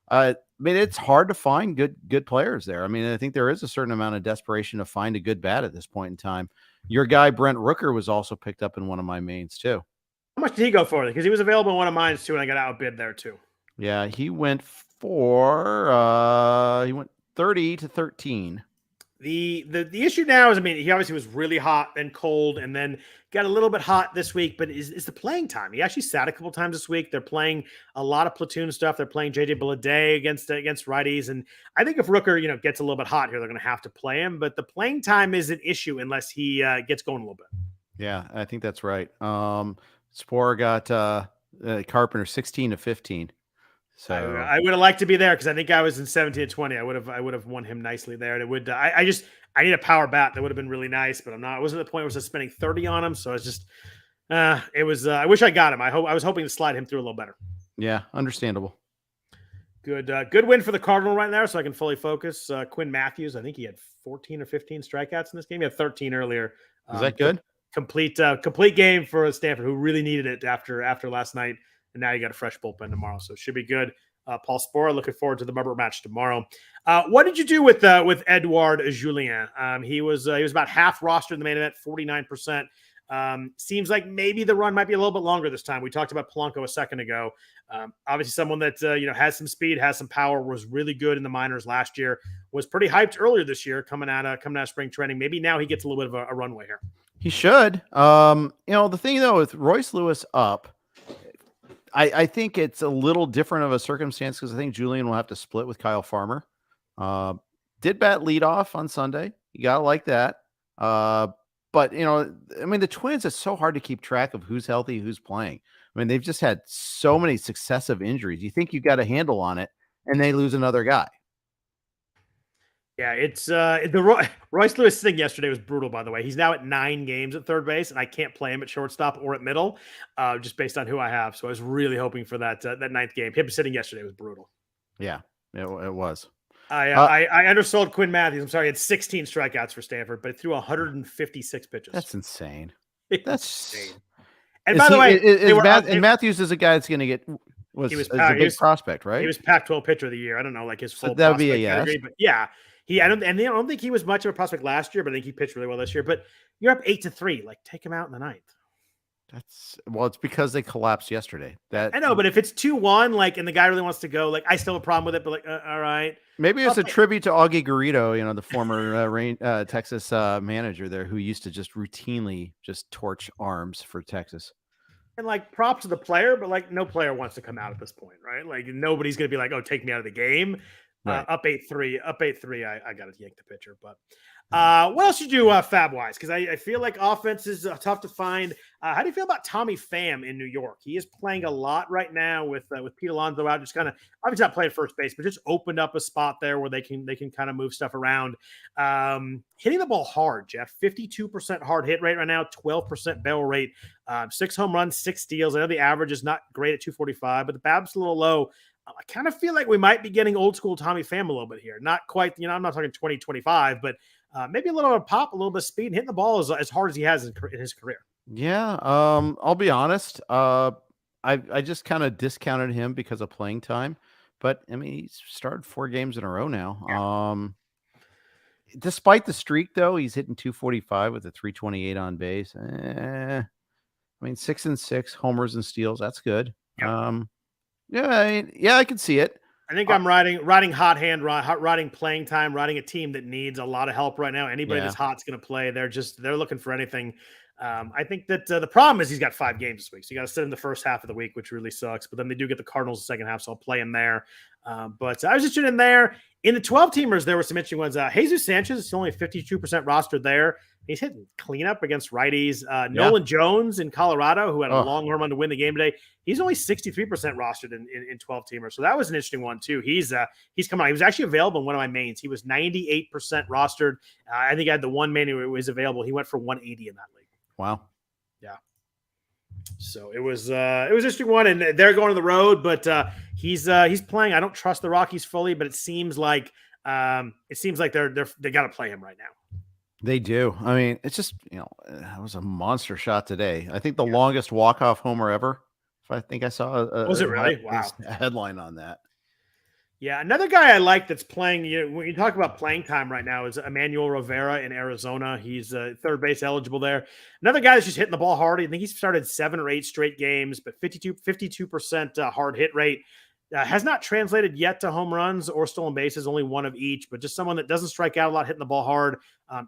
I mean, it's hard to find good players there. I mean, I think there is a certain amount of desperation to find a good bat at this point in time. Your guy Brent Rooker was also picked up in one of my mains too. How much did he go for? Because he was available in one of mine too, and I got outbid there too. Yeah, he went 30 to 13. The issue now is, I mean, he obviously was really hot and cold and then got a little bit hot this week, but is the playing time. He actually sat a couple times this week. They're playing a lot of platoon stuff. They're playing JJ Bleday against righties. And I think if Rooker, gets a little bit hot here, they're going to have to play him, but the playing time is an issue unless he gets going a little bit. Yeah, I think that's right. Spore got Carpenter 16 to 15. So I would have liked to be there because I think I was in 17 to 20. I would have won him nicely there. And it would I need a power bat that would have been really nice, but I'm not. I wasn't at the point where I was spending 30 on him, so it's just it was. I wish I got him. I was hoping to slide him through a little better. Yeah, understandable. Good win for the Cardinal right there, so I can fully focus. Quinn Matthews, I think he had 14 or 15 strikeouts in this game. He had 13 earlier. Is that good? Complete game for Stanford, who really needed it after last night. And now you got a fresh bullpen tomorrow, so it should be good. Paul Spora, looking forward to the rubber match tomorrow. What did you do with Edouard Julien? He was about half rostered in the main event, 49%. Seems like maybe the run might be a little bit longer this time. We talked about Polanco a second ago. Obviously, someone that has some speed, has some power, was really good in the minors last year. Was pretty hyped earlier this year, coming out of spring training. Maybe now he gets a little bit of a runway here. He should. The thing though with Royce Lewis up. I think it's a little different of a circumstance because I think Julian will have to split with Kyle Farmer. Did bat lead off on Sunday. You got to like that. But, the Twins, it's so hard to keep track of who's healthy, who's playing. I mean, they've just had so many successive injuries. You think you got a handle on it, and they lose another guy. Yeah, it's Royce Lewis thing yesterday was brutal, by the way. He's now at 9 games at third base, and I can't play him at shortstop or at middle, just based on who I have. So I was really hoping for that 9th game. Him sitting yesterday was brutal. Yeah, it was. I undersold Quinn Matthews. I'm sorry, it's 16 strikeouts for Stanford, but it threw 156 pitches. That's insane. That's insane. And by the way, Matthews is a guy that's going to get was a big prospect, right? He was Pac-12 pitcher of the year. I don't know, like his full. So that would be a yes. Category, but yeah, I don't think he was much of a prospect last year, but I think he pitched really well this year. But you're up 8-3. Like, take him out in the 9th. It's because they collapsed yesterday. That I know, but if it's 2-1, like, and the guy really wants to go, like, I still have a problem with it. But like, all right, maybe it's a tribute to Augie Garrido, the former Texas manager there, who used to just routinely just torch arms for Texas. And like, props to the player, but like, no player wants to come out at this point, right? Like, nobody's gonna be like, "Oh, take me out of the game." Right. Up 8-3. I got to yank the pitcher. But what else you do FAAB wise? Because I feel like offense is tough to find. How do you feel about Tommy Pham in New York? He is playing a lot right now with Pete Alonso out, just kind of obviously not playing first base, but just opened up a spot there where they can kind of move stuff around. Hitting the ball hard, Jeff. 52% hard hit rate right now, 12% barrel rate, 6 home runs, 6 steals. I know the average is not great at 245, but the BAB's a little low. I kind of feel like we might be getting old school Tommy Pham a little bit here. Not quite, I'm not talking 2025, but maybe a little bit of pop, a little bit of speed, and hitting the ball as hard as he has in his career. Yeah, I'll be honest. I just kind of discounted him because of playing time, but I mean, he's started 4 games in a row now. Yeah. Despite the streak, though, he's hitting 245 with a 328 on base. I mean, 6 and 6 homers and steals. That's good. Yeah. Yeah, I can see it. I think I'm riding hot hand, riding playing time, riding a team that needs a lot of help right now. Anybody that's hot's going to play. They're looking for anything. I think that the problem is he's got 5 games this week, so you got to sit in the first half of the week, which really sucks. But then they do get the Cardinals the second half, so I'll play him there. But I was just in there. In the 12-teamers, there were some interesting ones. Jesus Sanchez is only 52% rostered there. He's hitting cleanup against righties. Nolan Jones in Colorado, who had a long home run to win the game today, he's only 63% rostered in 12-teamers. So that was an interesting one, too. He's coming on. He was actually available in one of my mains. He was 98% rostered. I think I had the one main who was available. He went for 180 in that league. Wow. Yeah. So it was an interesting one, and they're going to the road, but he's playing. I don't trust the Rockies fully, but it seems like they got to play him right now. They do. I mean, it's just it was a monster shot today. I think the longest walk-off homer ever. I think I saw was it really? Wow. A headline on that. Yeah, another guy I like that's playing, when you talk about playing time right now, is Emmanuel Rivera in Arizona. He's third base eligible there. Another guy that's just hitting the ball hard. I think he's started 7 or 8 straight games, but 52% hard hit rate. Has not translated yet to home runs or stolen bases, only 1 of each, but just someone that doesn't strike out a lot, hitting the ball hard.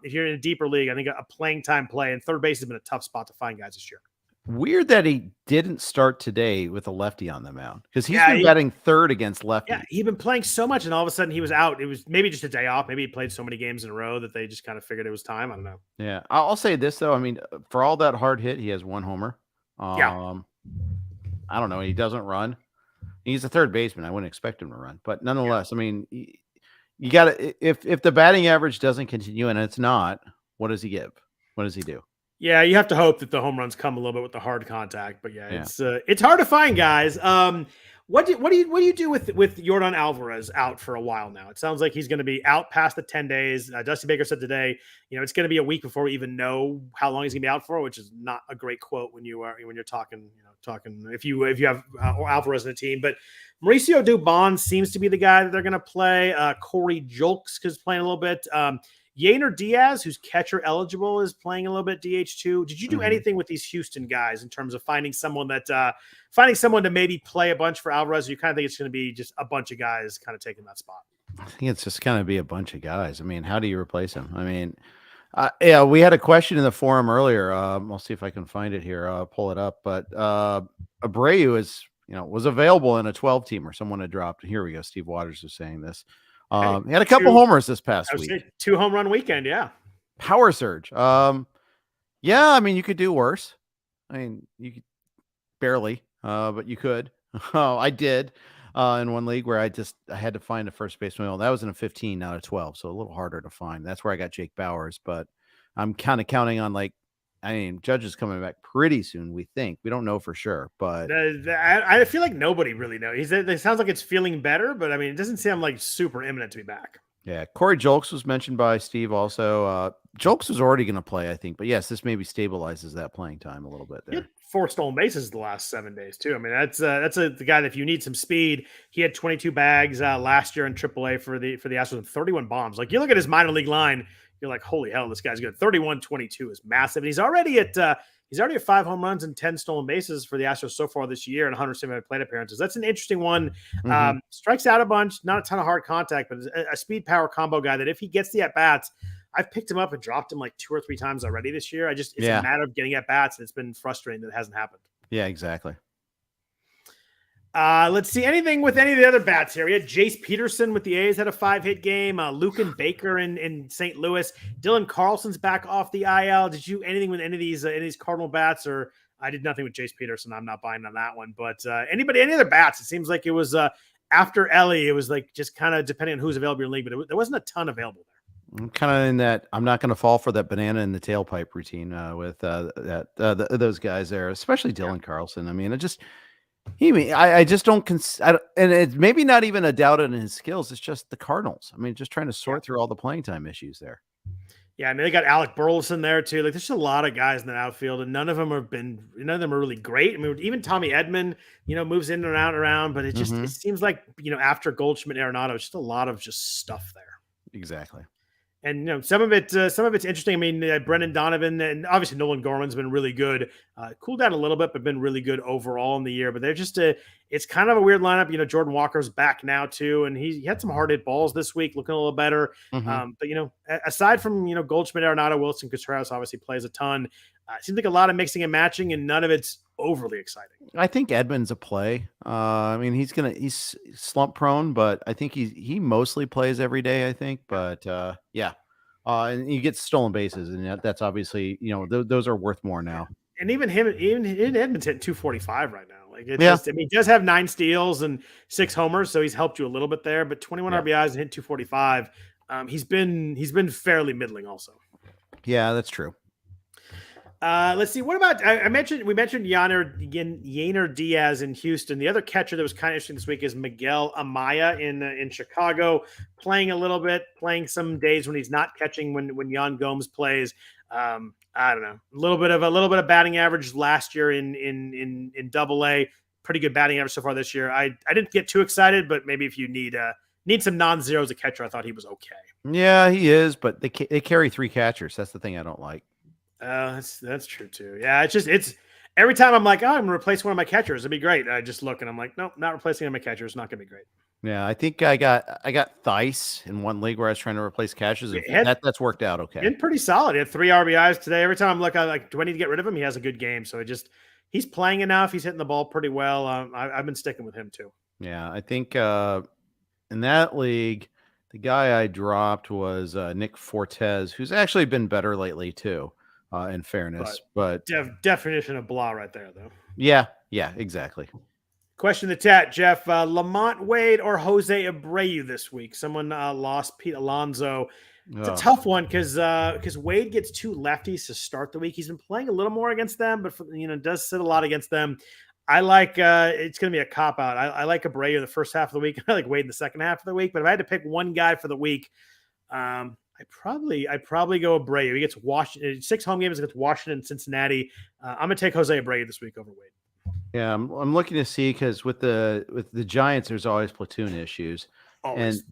If you're in a deeper league, I think a playing time play, and third base has been a tough spot to find guys this year. Weird that he didn't start today with a lefty on the mound, because he's been batting third against lefty. Yeah, he'd been playing so much, and all of a sudden he was out. It was maybe just a day off. Maybe he played so many games in a row that they just kind of figured it was time. I don't know. Yeah, I'll say this, though. I mean, for all that hard hit, he has 1 homer. I don't know. He doesn't run. He's a third baseman. I wouldn't expect him to run. But nonetheless, I mean, you got to – if the batting average doesn't continue, and it's not, what does he give? What does he do? Yeah, you have to hope that the home runs come a little bit with the hard contact, but it's hard to find guys. What do you do with Yordan Alvarez out for a while now? It sounds like he's going to be out past the 10 days. Dusty Baker said today, it's going to be a week before we even know how long he's going to be out for, which is not a great quote when you're talking if you have Alvarez in the team. But Mauricio Dubon seems to be the guy that they're going to play. Corey Julks is playing a little bit. Yainer Diaz, who's catcher eligible, is playing a little bit DH2. Did you do anything with these Houston guys in terms of finding someone to maybe play a bunch for Alvarez? Or you kind of think it's going to be just a bunch of guys kind of taking that spot? I think it's just going to be a bunch of guys. I mean, how do you replace him? I mean, we had a question in the forum earlier. I'll see if I can find it here. I'll pull it up. But Abreu was available in a 12-teamer. Someone had dropped. Here we go. Steve Waters was saying this. He had a couple homers this past week. 2 home run weekend, yeah. Power surge. Yeah, I mean, you could do worse. I mean, you could barely, but you could. I did. in one league where I had to find a first baseman. Well, that was in a 15 out of 12, so a little harder to find. That's where I got Jake Bowers, but I'm kind of counting on Judge is coming back pretty soon. We think we don't know for sure, but I feel like nobody really knows. It sounds like it's feeling better, but I mean, it doesn't sound like super imminent to be back. Yeah, Corey Julks was mentioned by Steve also. Julks was already going to play, I think, but yes, this maybe stabilizes that playing time a little bit there. 4 stolen bases the last 7 days too. I mean, that's the guy that if you need some speed, he had 22 bags last year in AAA for the Astros and 31 bombs. Like you look at his minor league line, you're like, holy hell, this guy's good. 31-22 is massive, and he's already at 5 home runs and 10 stolen bases for the Astros so far this year and 175 plate appearances. That's an interesting one. Mm-hmm. Strikes out a bunch, not a ton of hard contact, but a speed power combo guy that if he gets the at bats, I've picked him up and dropped him like 2 or 3 times already this year. It's a matter of getting at bats, and it's been frustrating that it hasn't happened. Yeah, exactly. Let's see anything with any of the other bats here. We had Jace Peterson with the A's had a 5-hit game. Lucan Baker in St. Louis. Dylan Carlson's back off the IL. Did you anything with any of these Cardinal bats? Or I did nothing with Jace Peterson. I'm not buying on that one. But any other bats? It seems like it was after Elly. It was like just kind of depending on who's available in the league, but there wasn't a ton available there. I'm kind of in that. I'm not going to fall for that banana in the tailpipe routine with those guys there, especially Dylan Carlson. I mean, I just don't, and it's maybe not even a doubt in his skills. It's just the Cardinals. I mean, just trying to sort through all the playing time issues there. Yeah, I mean, they got Alec Burleson there too. Like, there's just a lot of guys in the outfield, and none of them are really great. I mean, even Tommy Edman, moves in and out around, but it just it seems like after Goldschmidt, Arenado, it's just a lot of just stuff there. Exactly. And some of it's interesting. I mean, Brendan Donovan and obviously Nolan Gorman's been really good. Cooled down a little bit, but been really good overall in the year. But they're just it's kind of a weird lineup. Jordan Walker's back now too, and he had some hard hit balls this week, looking a little better. But aside from Goldschmidt, Arenado, Wilson Contreras obviously plays a ton. It seems like a lot of mixing and matching, and none of it's overly exciting. I think Edman's a play. I mean, he's slump prone, but I think he mostly plays every day, I think. But yeah. And you get stolen bases, and that's obviously, those are worth more now. And even Edman's hitting 245 right now. Like, he does have 9 steals and 6 homers, so he's helped you a little bit there. But 21 RBIs and hit 245. He's been fairly middling also. Yeah, that's true. Let's see. What about we mentioned Yainer Diaz in Houston. The other catcher that was kind of interesting this week is Miguel Amaya in Chicago, playing a little bit, playing some days when he's not catching when Yan Gomes plays. I don't know, a little bit of batting average last year in AA. Pretty good batting average so far this year. I didn't get too excited, but maybe if you need some non-zeros a catcher, I thought he was okay. Yeah, he is, but they carry 3 catchers. That's the thing I don't like. That's true too. Yeah, it's every time I'm like, I'm gonna replace one of my catchers. It'd be great. I just look and I'm like, nope, not replacing one of my catchers. It's not gonna be great. Yeah, I think I got Theis in one league where I was trying to replace catchers. That's worked out okay. Been pretty solid. He had 3 RBIs today. Every time I'm like, do I need to get rid of him? He has a good game. So he's playing enough. He's hitting the ball pretty well. I've been sticking with him too. Yeah, I think in that league, the guy I dropped was Nick Fortes, who's actually been better lately too. In fairness, but definition of blah right there, though. Yeah, exactly. Question in the chat, Jeff. Lamont Wade or Jose Abreu this week? Someone lost Pete Alonso. It's a tough one because Wade gets 2 lefties to start the week. He's been playing a little more against them, but does sit a lot against them. I like it's going to be a cop out. I like Abreu the first half of the week. I like Wade the second half of the week. But if I had to pick one guy for the week, I'd probably go Abreu. He gets Washington 6 home games against Washington and Cincinnati. I'm gonna take Jose Abreu this week over Wade. Yeah, I'm looking to see because with the Giants, there's always platoon issues. Always. And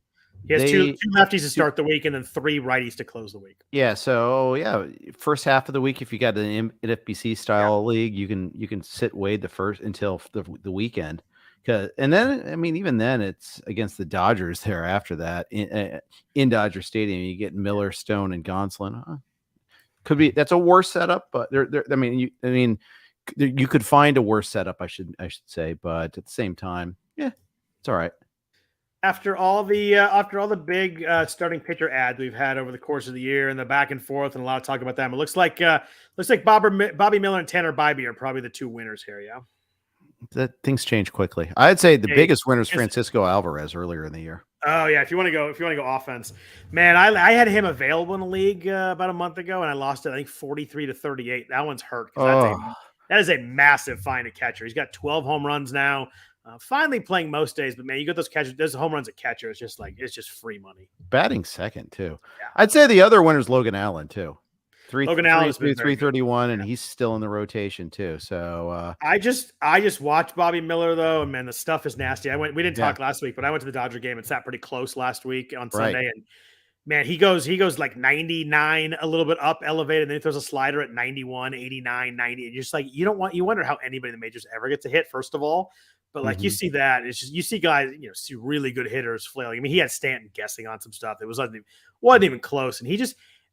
he has two lefties to start the week and then 3 righties to close the week. Yeah, so first half of the week, if you got an FBC style league, you can sit Wade the first until the weekend. And then, I mean, even then, it's against the Dodgers there after that in Dodger Stadium. You get Miller, Stone, and Gonsolin. Could be that's a worse setup, but you could find a worse setup. I should say, but at the same time, yeah, it's all right. After all the big starting pitcher ads we've had over the course of the year and the back and forth and a lot of talk about them, it looks like Bobby Miller and Tanner Bybee are probably the 2 winners here. Yeah. that things change quickly. I'd say the Yeah, biggest winner is Francisco Alvarez earlier in the year. Oh yeah, if you want to go offense, man, I had him available in the league about a month ago, and I lost it. I think 43-38. That one's hurt because that is a massive find at catcher. He's got 12 home runs now. Finally playing most days, but man, you get those catchers. There's home runs at catcher. It's just free money. Batting second too. Yeah. I'd say the other winner is Logan Allen too. Logan Allen's been 331, and he's still in the rotation too. So I just watched Bobby Miller though, and man, the stuff is nasty. We didn't talk last week, but I went to the Dodger game and sat pretty close last week on Sunday, and man, he goes like 99, a little bit up elevated, and then he throws a slider at 91, 89, 90. And you're just like, you wonder how anybody in the majors ever gets a hit, first of all. But like you see that, it's just you see guys, see really good hitters flailing. I mean, he had Stanton guessing on some stuff. It wasn't even close, and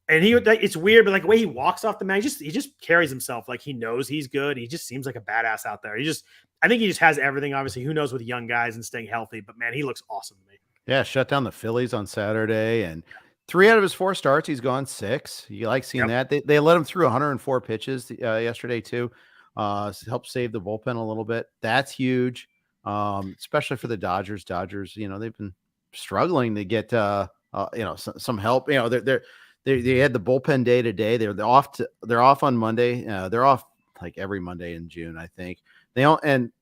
it's weird, but like the way he walks off the mound, he just carries himself like he knows he's good. He just seems like a badass out there. I think he just has everything. Obviously, who knows with young guys and staying healthy, but man, he looks awesome to me. Yeah, shut down the Phillies on Saturday, and 3 out of his 4 starts, he's gone 6. You like seeing that? They let him through 104 pitches yesterday too. Helped save the bullpen a little bit. That's huge, especially for the Dodgers. Dodgers, they've been struggling to get some help. They had the bullpen day today. They're off on Monday. They're off like every Monday in June, I think.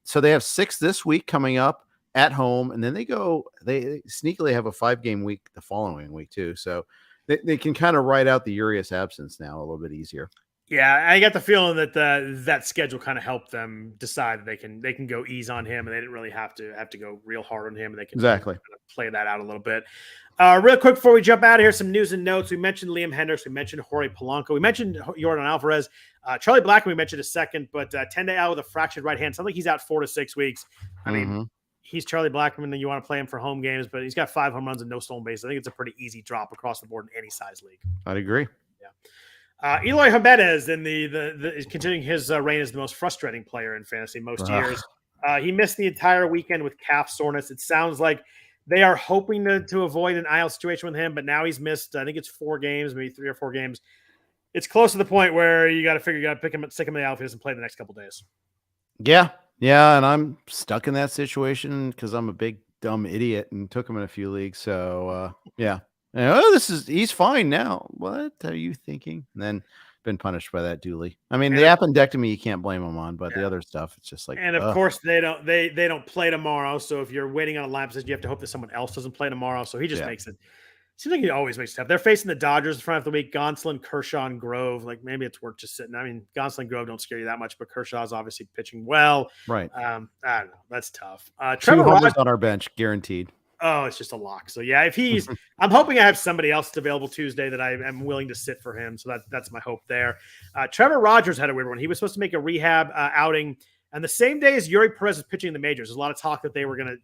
So they have 6 this week coming up at home, and then they sneakily have a 5-game week the following week too. So they can kind of ride out the Urias absence now a little bit easier. Yeah, I got the feeling that that schedule kind of helped them decide that they can go ease on him, and they didn't really have to go real hard on him, and they can kind of play that out a little bit. Real quick before we jump out of here, some news and notes. We mentioned Liam Hendriks, we mentioned Jorge Polanco, we mentioned Jordan Alvarez, Charlie Blackmon. We mentioned a second, but 10-day out with a fractured right hand. Sounds like he's out 4 to 6 weeks. I mean, he's Charlie Blackmon, and you want to play him for home games, but he's got 5 home runs and no stolen bases. I think it's a pretty easy drop across the board in any size league. I'd agree. Yeah. Eloy Jimenez is continuing his reign as the most frustrating player in fantasy most years. He missed the entire weekend with calf soreness. It sounds like they are hoping to avoid an IL situation with him, but now he's missed, I think it's 4 games, maybe 3 or 4 games. It's close to the point where you got to pick him, stick him in the outfield and play the next couple days. Yeah, and I'm stuck in that situation because I'm a big dumb idiot and took him in a few leagues. So he's fine now. What are you thinking? And then been punished by that duly. I mean, the appendectomy you can't blame him on, but the other stuff, it's just like. And of course they don't play tomorrow. So if you're waiting on a line position, you have to hope that someone else doesn't play tomorrow. So he just makes it. Seems like he always makes it tough. They're facing the Dodgers in front of the week. Gonsolin, Kershaw, and Grove. Like maybe it's worth just sitting. I mean, Gonsolin and Grove don't scare you that much, but Kershaw's obviously pitching well. Right. I don't know. That's tough. 2 homers on our bench, guaranteed. Oh, it's just a lock. So yeah, if he's, I'm hoping I have somebody else available Tuesday that I am willing to sit for him. So that's my hope there. Trevor Rogers had a weird one. He was supposed to make a rehab outing, and the same day as Yuri Perez was pitching in the majors. There's a lot of talk that they were gonna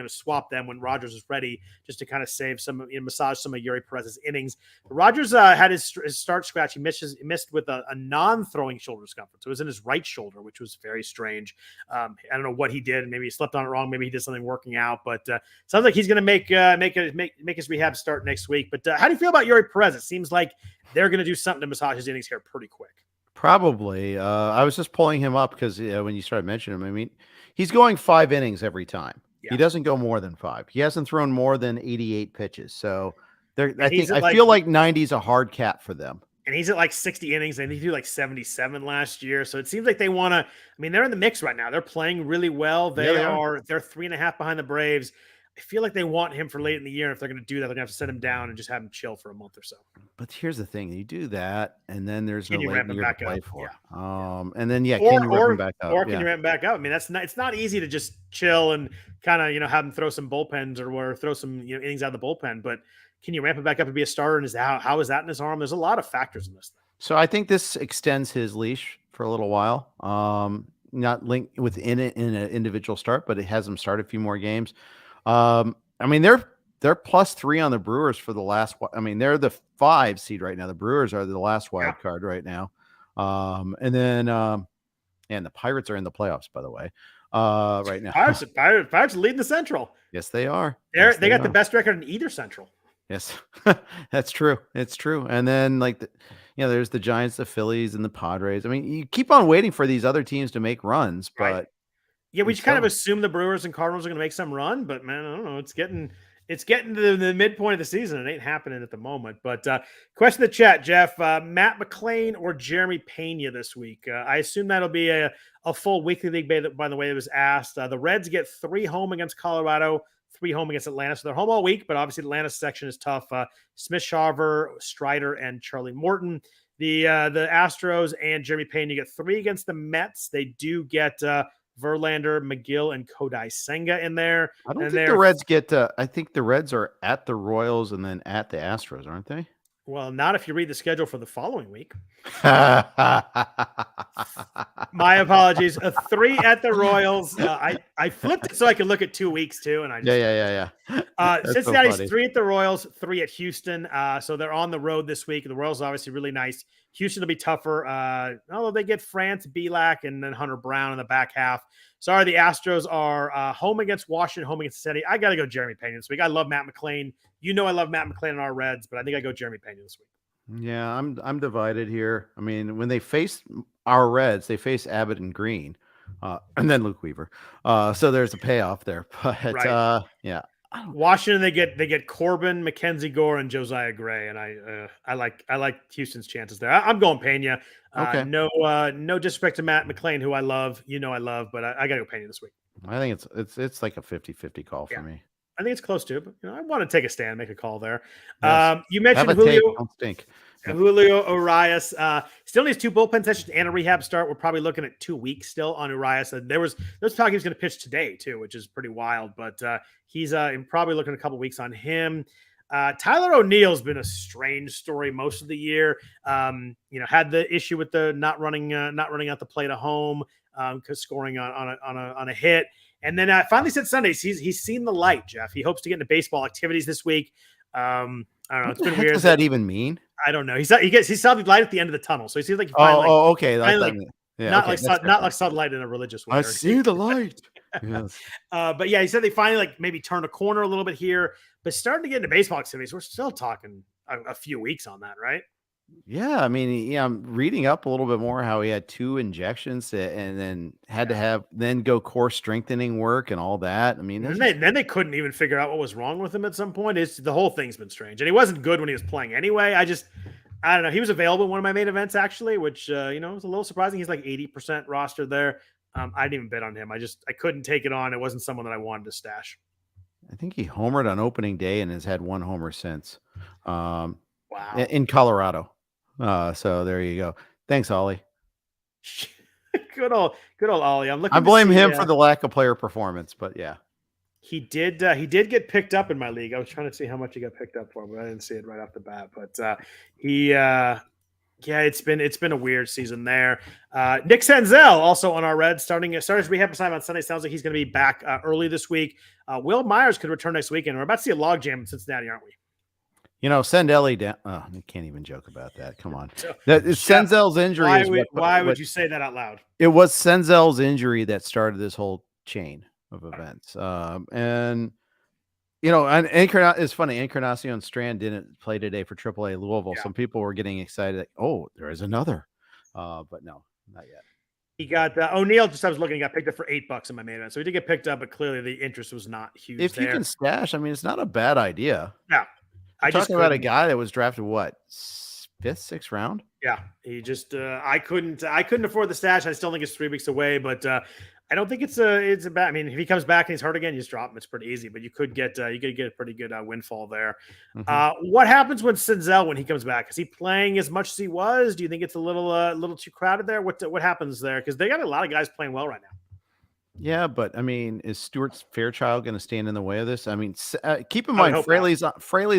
swap them when Rogers was ready, just to kind of save massage some of Yuri Perez's innings. But Rogers had his start scratch. He missed with a non-throwing shoulder discomfort. So it was in his right shoulder, which was very strange. I don't know what he did. Maybe he slept on it wrong. Maybe he did something working out. But sounds like he's going to make his rehab start next week. But how do you feel about Yuri Perez? It seems like they're going to do something to massage his innings here pretty quick. Probably. I was just pulling him up because when you started mentioning him, I mean, he's going 5 innings every time. Yeah. He doesn't go more than 5. He hasn't thrown more than 88 pitches. So I feel like 90 is a hard cap for them. And he's at like 60 innings, and he threw like 77 last year. So it seems like they want to. I mean, they're in the mix right now. They're playing really well. They're 3.5 behind the Braves. I feel like they want him for late in the year. And if they're going to do that, they're going to have to send him down and just have him chill for a month or so. But here's the thing: you do that, and then there's no late in the year to play for. Yeah. And then can you ramp him back up? Or can you ramp him back up? I mean, it's not easy to just chill and kind of have him throw some bullpens or throw some innings out of the bullpen. But can you ramp him back up to be a starter? And how is that in his arm? There's a lot of factors in this thing. So I think this extends his leash for a little while. Not linked within it in an individual start, but it has him start a few more games. I mean, they're +3 on the Brewers for the last. I mean, they're the 5 seed right now. The Brewers are the last wild card right now. And then the Pirates are in the playoffs, by the way, right now. Pirates leading the Central. Yes, they are. They got the best record in either Central. Yes, that's true. It's true. And then there's the Giants, the Phillies, and the Padres. I mean, you keep on waiting for these other teams to make runs, but Yeah, we just kind of assume the Brewers and Cardinals are going to make some run, but man, I don't know. It's getting to the midpoint of the season. It ain't happening at the moment. But question in the chat, Jeff, Matt McClain or Jeremy Pena this week? I assume that'll be a full weekly league, by the way it was asked. The Reds get 3 home against Colorado, 3 home against Atlanta. So they're home all week, but obviously Atlanta's section is tough. Smith Sharver, Strider, and Charlie Morton. The Astros and Jeremy Pena get 3 against the Mets. They do get Verlander, McGill, and Kodai Senga in there. I don't think the Reds get I think the Reds are at the Royals and then at the Astros, aren't they? Well, not if you read the schedule for the following week. My apologies. 3 at the Royals. I flipped it so I could look at 2 weeks too, and I just, Cincinnati's so 3 at the Royals, 3 at Houston. So they're on the road this week. The Royals are obviously really nice. Houston will be tougher. Although they get France, Belak, and then Hunter Brown in the back half. Sorry, the Astros are home against Washington, home against Cincinnati. I got to go Jeremy Pena this week. I love Matt McClain. You know I love Matt McClain and our Reds, but I think I go Jeremy Pena this week. Yeah, I'm divided here. I mean, when they face our Reds, they face Abbott and Green, and then Luke Weaver. So there's a payoff there. But right. Yeah. Washington, they get Corbin, Mackenzie Gore, and Josiah Gray, and I like Houston's chances there. I'm going Pena. Okay. No disrespect to Matt McClain, who I love, I love, but I got to go Pena this week. I think it's like a 50-50 call for me. I think it's close to it, but I want to take a stand, make a call there. Yes. You mentioned Julio. Don't stink. Julio Urias still needs 2 bullpen sessions and a rehab start. We're probably looking at 2 weeks still on Urias. There was talk he was going to pitch today too, which is pretty wild. But he's probably looking a couple weeks on him. Tyler O'Neill's been a strange story most of the year. Had the issue with the not running out the plate at home because scoring on a hit. And then I finally said Sundays he's seen the light, Jeff. He hopes to get into baseball activities this week. I don't know. It's been weird. What does that even mean? I don't know. He saw the light at the end of the tunnel, so he seems like he finally. Okay. Not like sunlight in a religious way. I see the light. Yes. But yeah, he said they finally maybe turned a corner a little bit here, but starting to get into baseball activities. We're still talking a few weeks on that, right? Yeah, I mean, I'm reading up a little bit more how he had 2 injections and then had to go core strengthening work and all that. I mean, then they couldn't even figure out what was wrong with him at some point. The whole thing's been strange, and he wasn't good when he was playing anyway. I don't know. He was available in one of my main events actually, which was a little surprising. He's like 80% rostered there. I didn't even bet on him. I couldn't take it on. It wasn't someone that I wanted to stash. I think he homered on opening day and has had 1 homer since. Wow. In Colorado. So there you go. Thanks, Ollie. good old Ollie. I blame him for the lack of player performance, but yeah. He did get picked up in my league. I was trying to see how much he got picked up for, but I didn't see it right off the bat. But it's been a weird season there. Nick Senzel also on our Reds starting his rehab assignment on Sunday. Sounds like he's going to be back early this week. Will Myers could return next weekend. We're about to see a logjam in Cincinnati, aren't we? Send Elly down. Oh, I can't even joke about that. Come on. Senzel's injury. Why would you say that out loud? It was Senzel's injury that started this whole chain of events. And it's funny. Encarnacion Strand didn't play today for AAA Louisville. Yeah. Some people were getting excited. Like, oh, there is another. But no, not yet. He got O'Neill. I was looking. He got picked up for $8 in my main event, so he did get picked up. But clearly, the interest was not huge. If you can stash, I mean, it's not a bad idea. No. I just talking about a guy that was drafted 5th, 6th round. Yeah, he just I couldn't afford the stash. I still think it's 3 weeks away, but I don't think it's a bad. I mean, if he comes back and he's hurt again, you just drop him. It's pretty easy, but you could get a pretty good windfall there. Mm-hmm. What happens when Senzel when he comes back? Is he playing as much as he was? Do you think it's a little too crowded there? What happens there? Because they got a lot of guys playing well right now. Yeah, but I mean, is Stuart Fairchild going to stand in the way of this? I mean, keep in mind, Fraley's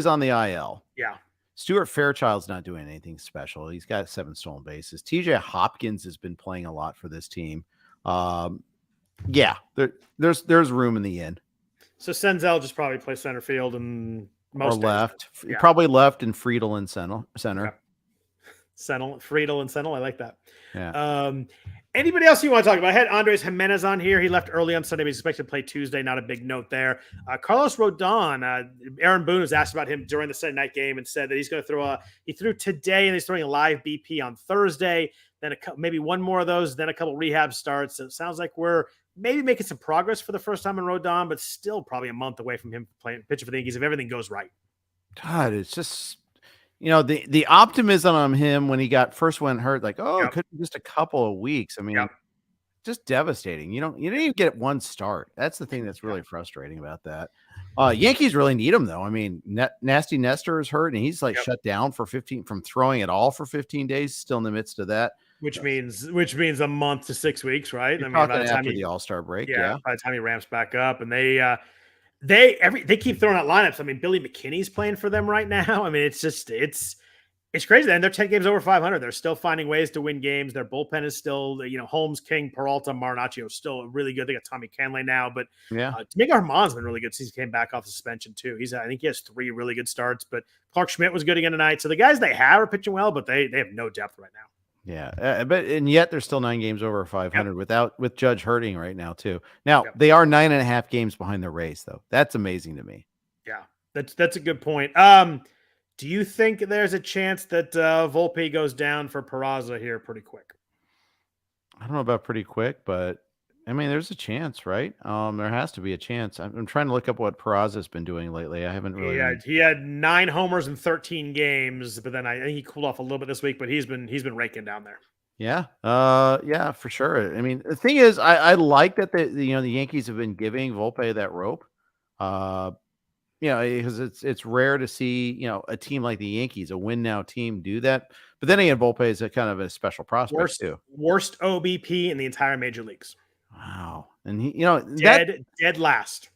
on the IL. Yeah. Stuart Fairchild's not doing anything special. He's got 7 stolen bases. TJ Hopkins has been playing a lot for this team. Yeah, there's room in the end. So Senzel just probably plays center field and most left. Yeah. Probably left and Friedel in center. Friedel and Senel. I like that. Yeah. Anybody else you want to talk about? I had Andres Jimenez on here. He left early on Sunday, but he's expected to play Tuesday. Not a big note there. Carlos Rodon, Aaron Boone was asked about him during the Sunday night game and said that he's going to throw he threw today and he's throwing a live BP on Thursday. Then maybe one more of those, then a couple rehab starts. So it sounds like we're maybe making some progress for the first time in Rodon, but still probably a month away from him pitching for the Yankees if everything goes right. God, it's just, the optimism on him when he first went hurt, like, it could be just a couple of weeks. I mean, just devastating. You didn't even get one start. That's the thing that's really frustrating about that. Yankees really need him though. I mean, Nasty Nestor is hurt and he's like shut down for 15 from throwing at all for 15 days, still in the midst of that. Which means a month to 6 weeks, right? I mean, by the time the All-Star break, by the time he ramps back up, and they keep throwing out lineups. I mean, Billy McKinney's playing for them right now. I mean, it's crazy. And they're 10 games over 500. They're still finding ways to win games. Their bullpen is still, Holmes, King, Peralta, Marinaccio still really good. They got Tommy Canley now, but Domingo Germán's been really good since he came back off suspension too. I think he has 3 really good starts, but Clark Schmidt was good again tonight. So the guys they have are pitching well, but they have no depth right now. Yeah, and yet they're still 9 games over 500 with Judge hurting right now too. Now they are 9.5 games behind the Rays though. That's amazing to me. Yeah, that's a good point. Do you think there's a chance that Volpe goes down for Peraza here pretty quick? I don't know about pretty quick, but I mean, there's a chance, right? There has to be a chance. I'm trying to look up what Peraza's been doing lately. I haven't really. Yeah, he had 9 homers in 13 games, but then I think he cooled off a little bit this week. But he's been raking down there. Yeah, yeah, for sure. I mean, the thing is, I like that the Yankees have been giving Volpe that rope. Because it's rare to see a team like the Yankees, a win now team, do that. But then again, Volpe is a kind of a special prospect too. Worst OBP in the entire major leagues. Wow. And he, dead last.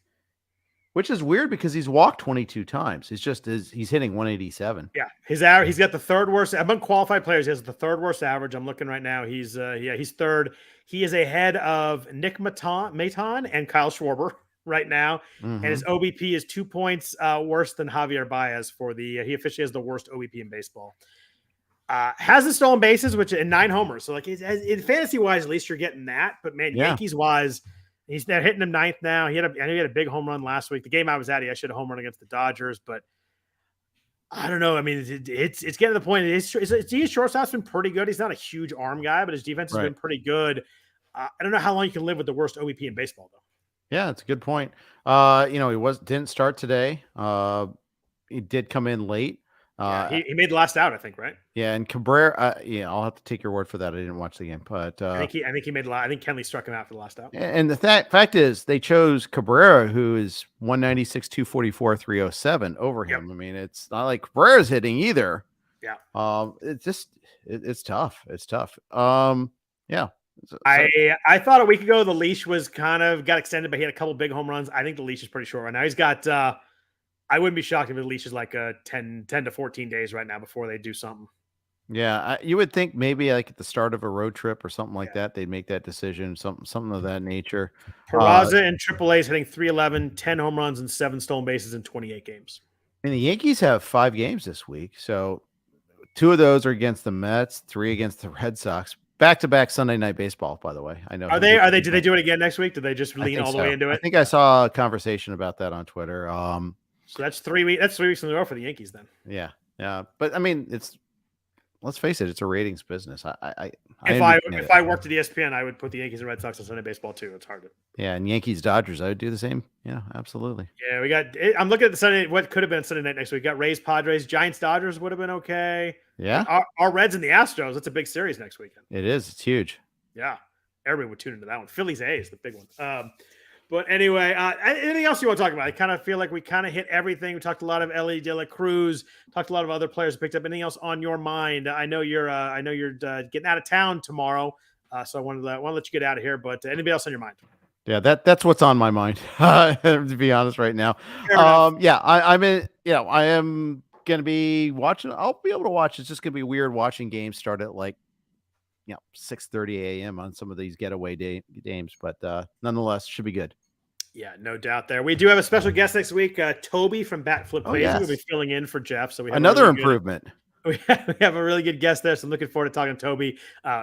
Which is weird because he's walked 22 times. He's hitting 187. Yeah. His average, he's got the third worst among qualified players. He has the third worst average. I'm looking right now. He's third. He is ahead of Nick Maton and Kyle Schwarber right now. And his OBP is 2 points worse than Javier Baez he officially has the worst OBP in baseball. Hasn't stolen bases, which in 9 homers. So like in fantasy wise, at least you're getting that. But man, Yankees wise, they're hitting him 9th now. I know he had a big home run last week. The game I was at, he should have home run against the Dodgers, but I don't know. I mean, it's getting to the point. His shortstop's been pretty good. He's not a huge arm guy, but his defense has been pretty good. I don't know how long you can live with the worst OBP in baseball, though. Yeah, that's a good point. He didn't start today. He did come in late. He made the last out, I think, right? Yeah, and Cabrera. I'll have to take your word for that. I didn't watch the game, but I think he made. I think Kenley struck him out for the last out. And the fact is, they chose Cabrera, who is 196, 244, 307 over him. I mean, it's not like Cabrera's hitting either. Yeah. It's tough. It's tough. Yeah. I thought a week ago the leash was got extended, but he had a couple big home runs. I think the leash is pretty short right now. He's got. I wouldn't be shocked if the leash is like 10 to 14 days right now before they do something. Yeah, you would think maybe like at the start of a road trip or something like that, they'd make that decision, something of that nature. Peraza in AAA is hitting 311, 10 home runs and 7 stolen bases in 28 games. And the Yankees have 5 games this week, so 2 of those are against the Mets, 3 against the Red Sox. Back-to-back Sunday Night Baseball, by the way. I know. Did they do it again next week? Did they just lean all the way into it? I think I saw a conversation about that on Twitter. So that's 3 weeks. That's 3 weeks in a row for the Yankees, then. Yeah. But I mean, let's face it, it's a ratings business. If I worked at ESPN, I would put the Yankees and Red Sox on Sunday Baseball too. It's hard to. Yeah, and Yankees Dodgers, I would do the same. Yeah, absolutely. Yeah, I'm looking at the Sunday. What could have been Sunday night next week? We got Rays, Padres, Giants, Dodgers would have been okay. Yeah. Our Reds and the Astros. That's a big series next weekend. It is. It's huge. Yeah, everybody would tune into that one. Phillies A's, the big one. But anyway, anything else you want to talk about? I kind of feel like we kind of hit everything. We talked a lot of Elly De La Cruz, talked a lot of other players picked up. Anything else on your mind? I know you're getting out of town tomorrow, so I wanted to let you get out of here. But anybody else on your mind? Yeah, that's what's on my mind. To be honest, right now. I am gonna be watching. I'll be able to watch. It's just gonna be weird watching games start at 6:30 a.m. on some of these getaway games, but nonetheless, should be good. Yeah, no doubt there. We do have a special guest next week, Toby from Bat Flip Crazy. We'll be filling in for Jeff. So we have another improvement. We have a really good guest there, so I'm looking forward to talking to Toby.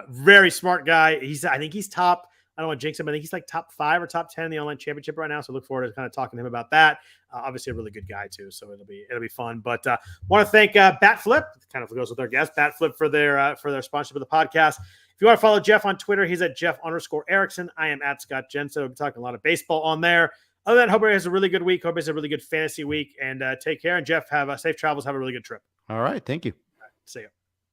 Very smart guy. I think he's top. I don't want to jinx him. I think he's like top 5 or top 10 in the online championship right now. So look forward to kind of talking to him about that. Obviously a really good guy too. So it'll be fun, but want to thank Bat Flip, kind of goes with our guest, Bat Flip, for their sponsorship of the podcast. If you want to follow Jeff on Twitter, he's at Jeff_Erickson. I am at Scott Jenstad. We'll be talking a lot of baseball on there. Other than that, hope everybody has a really good week. Hope everybody has a really good fantasy week. And take care. And Jeff, have safe travels. Have a really good trip. All right. Thank you. See you.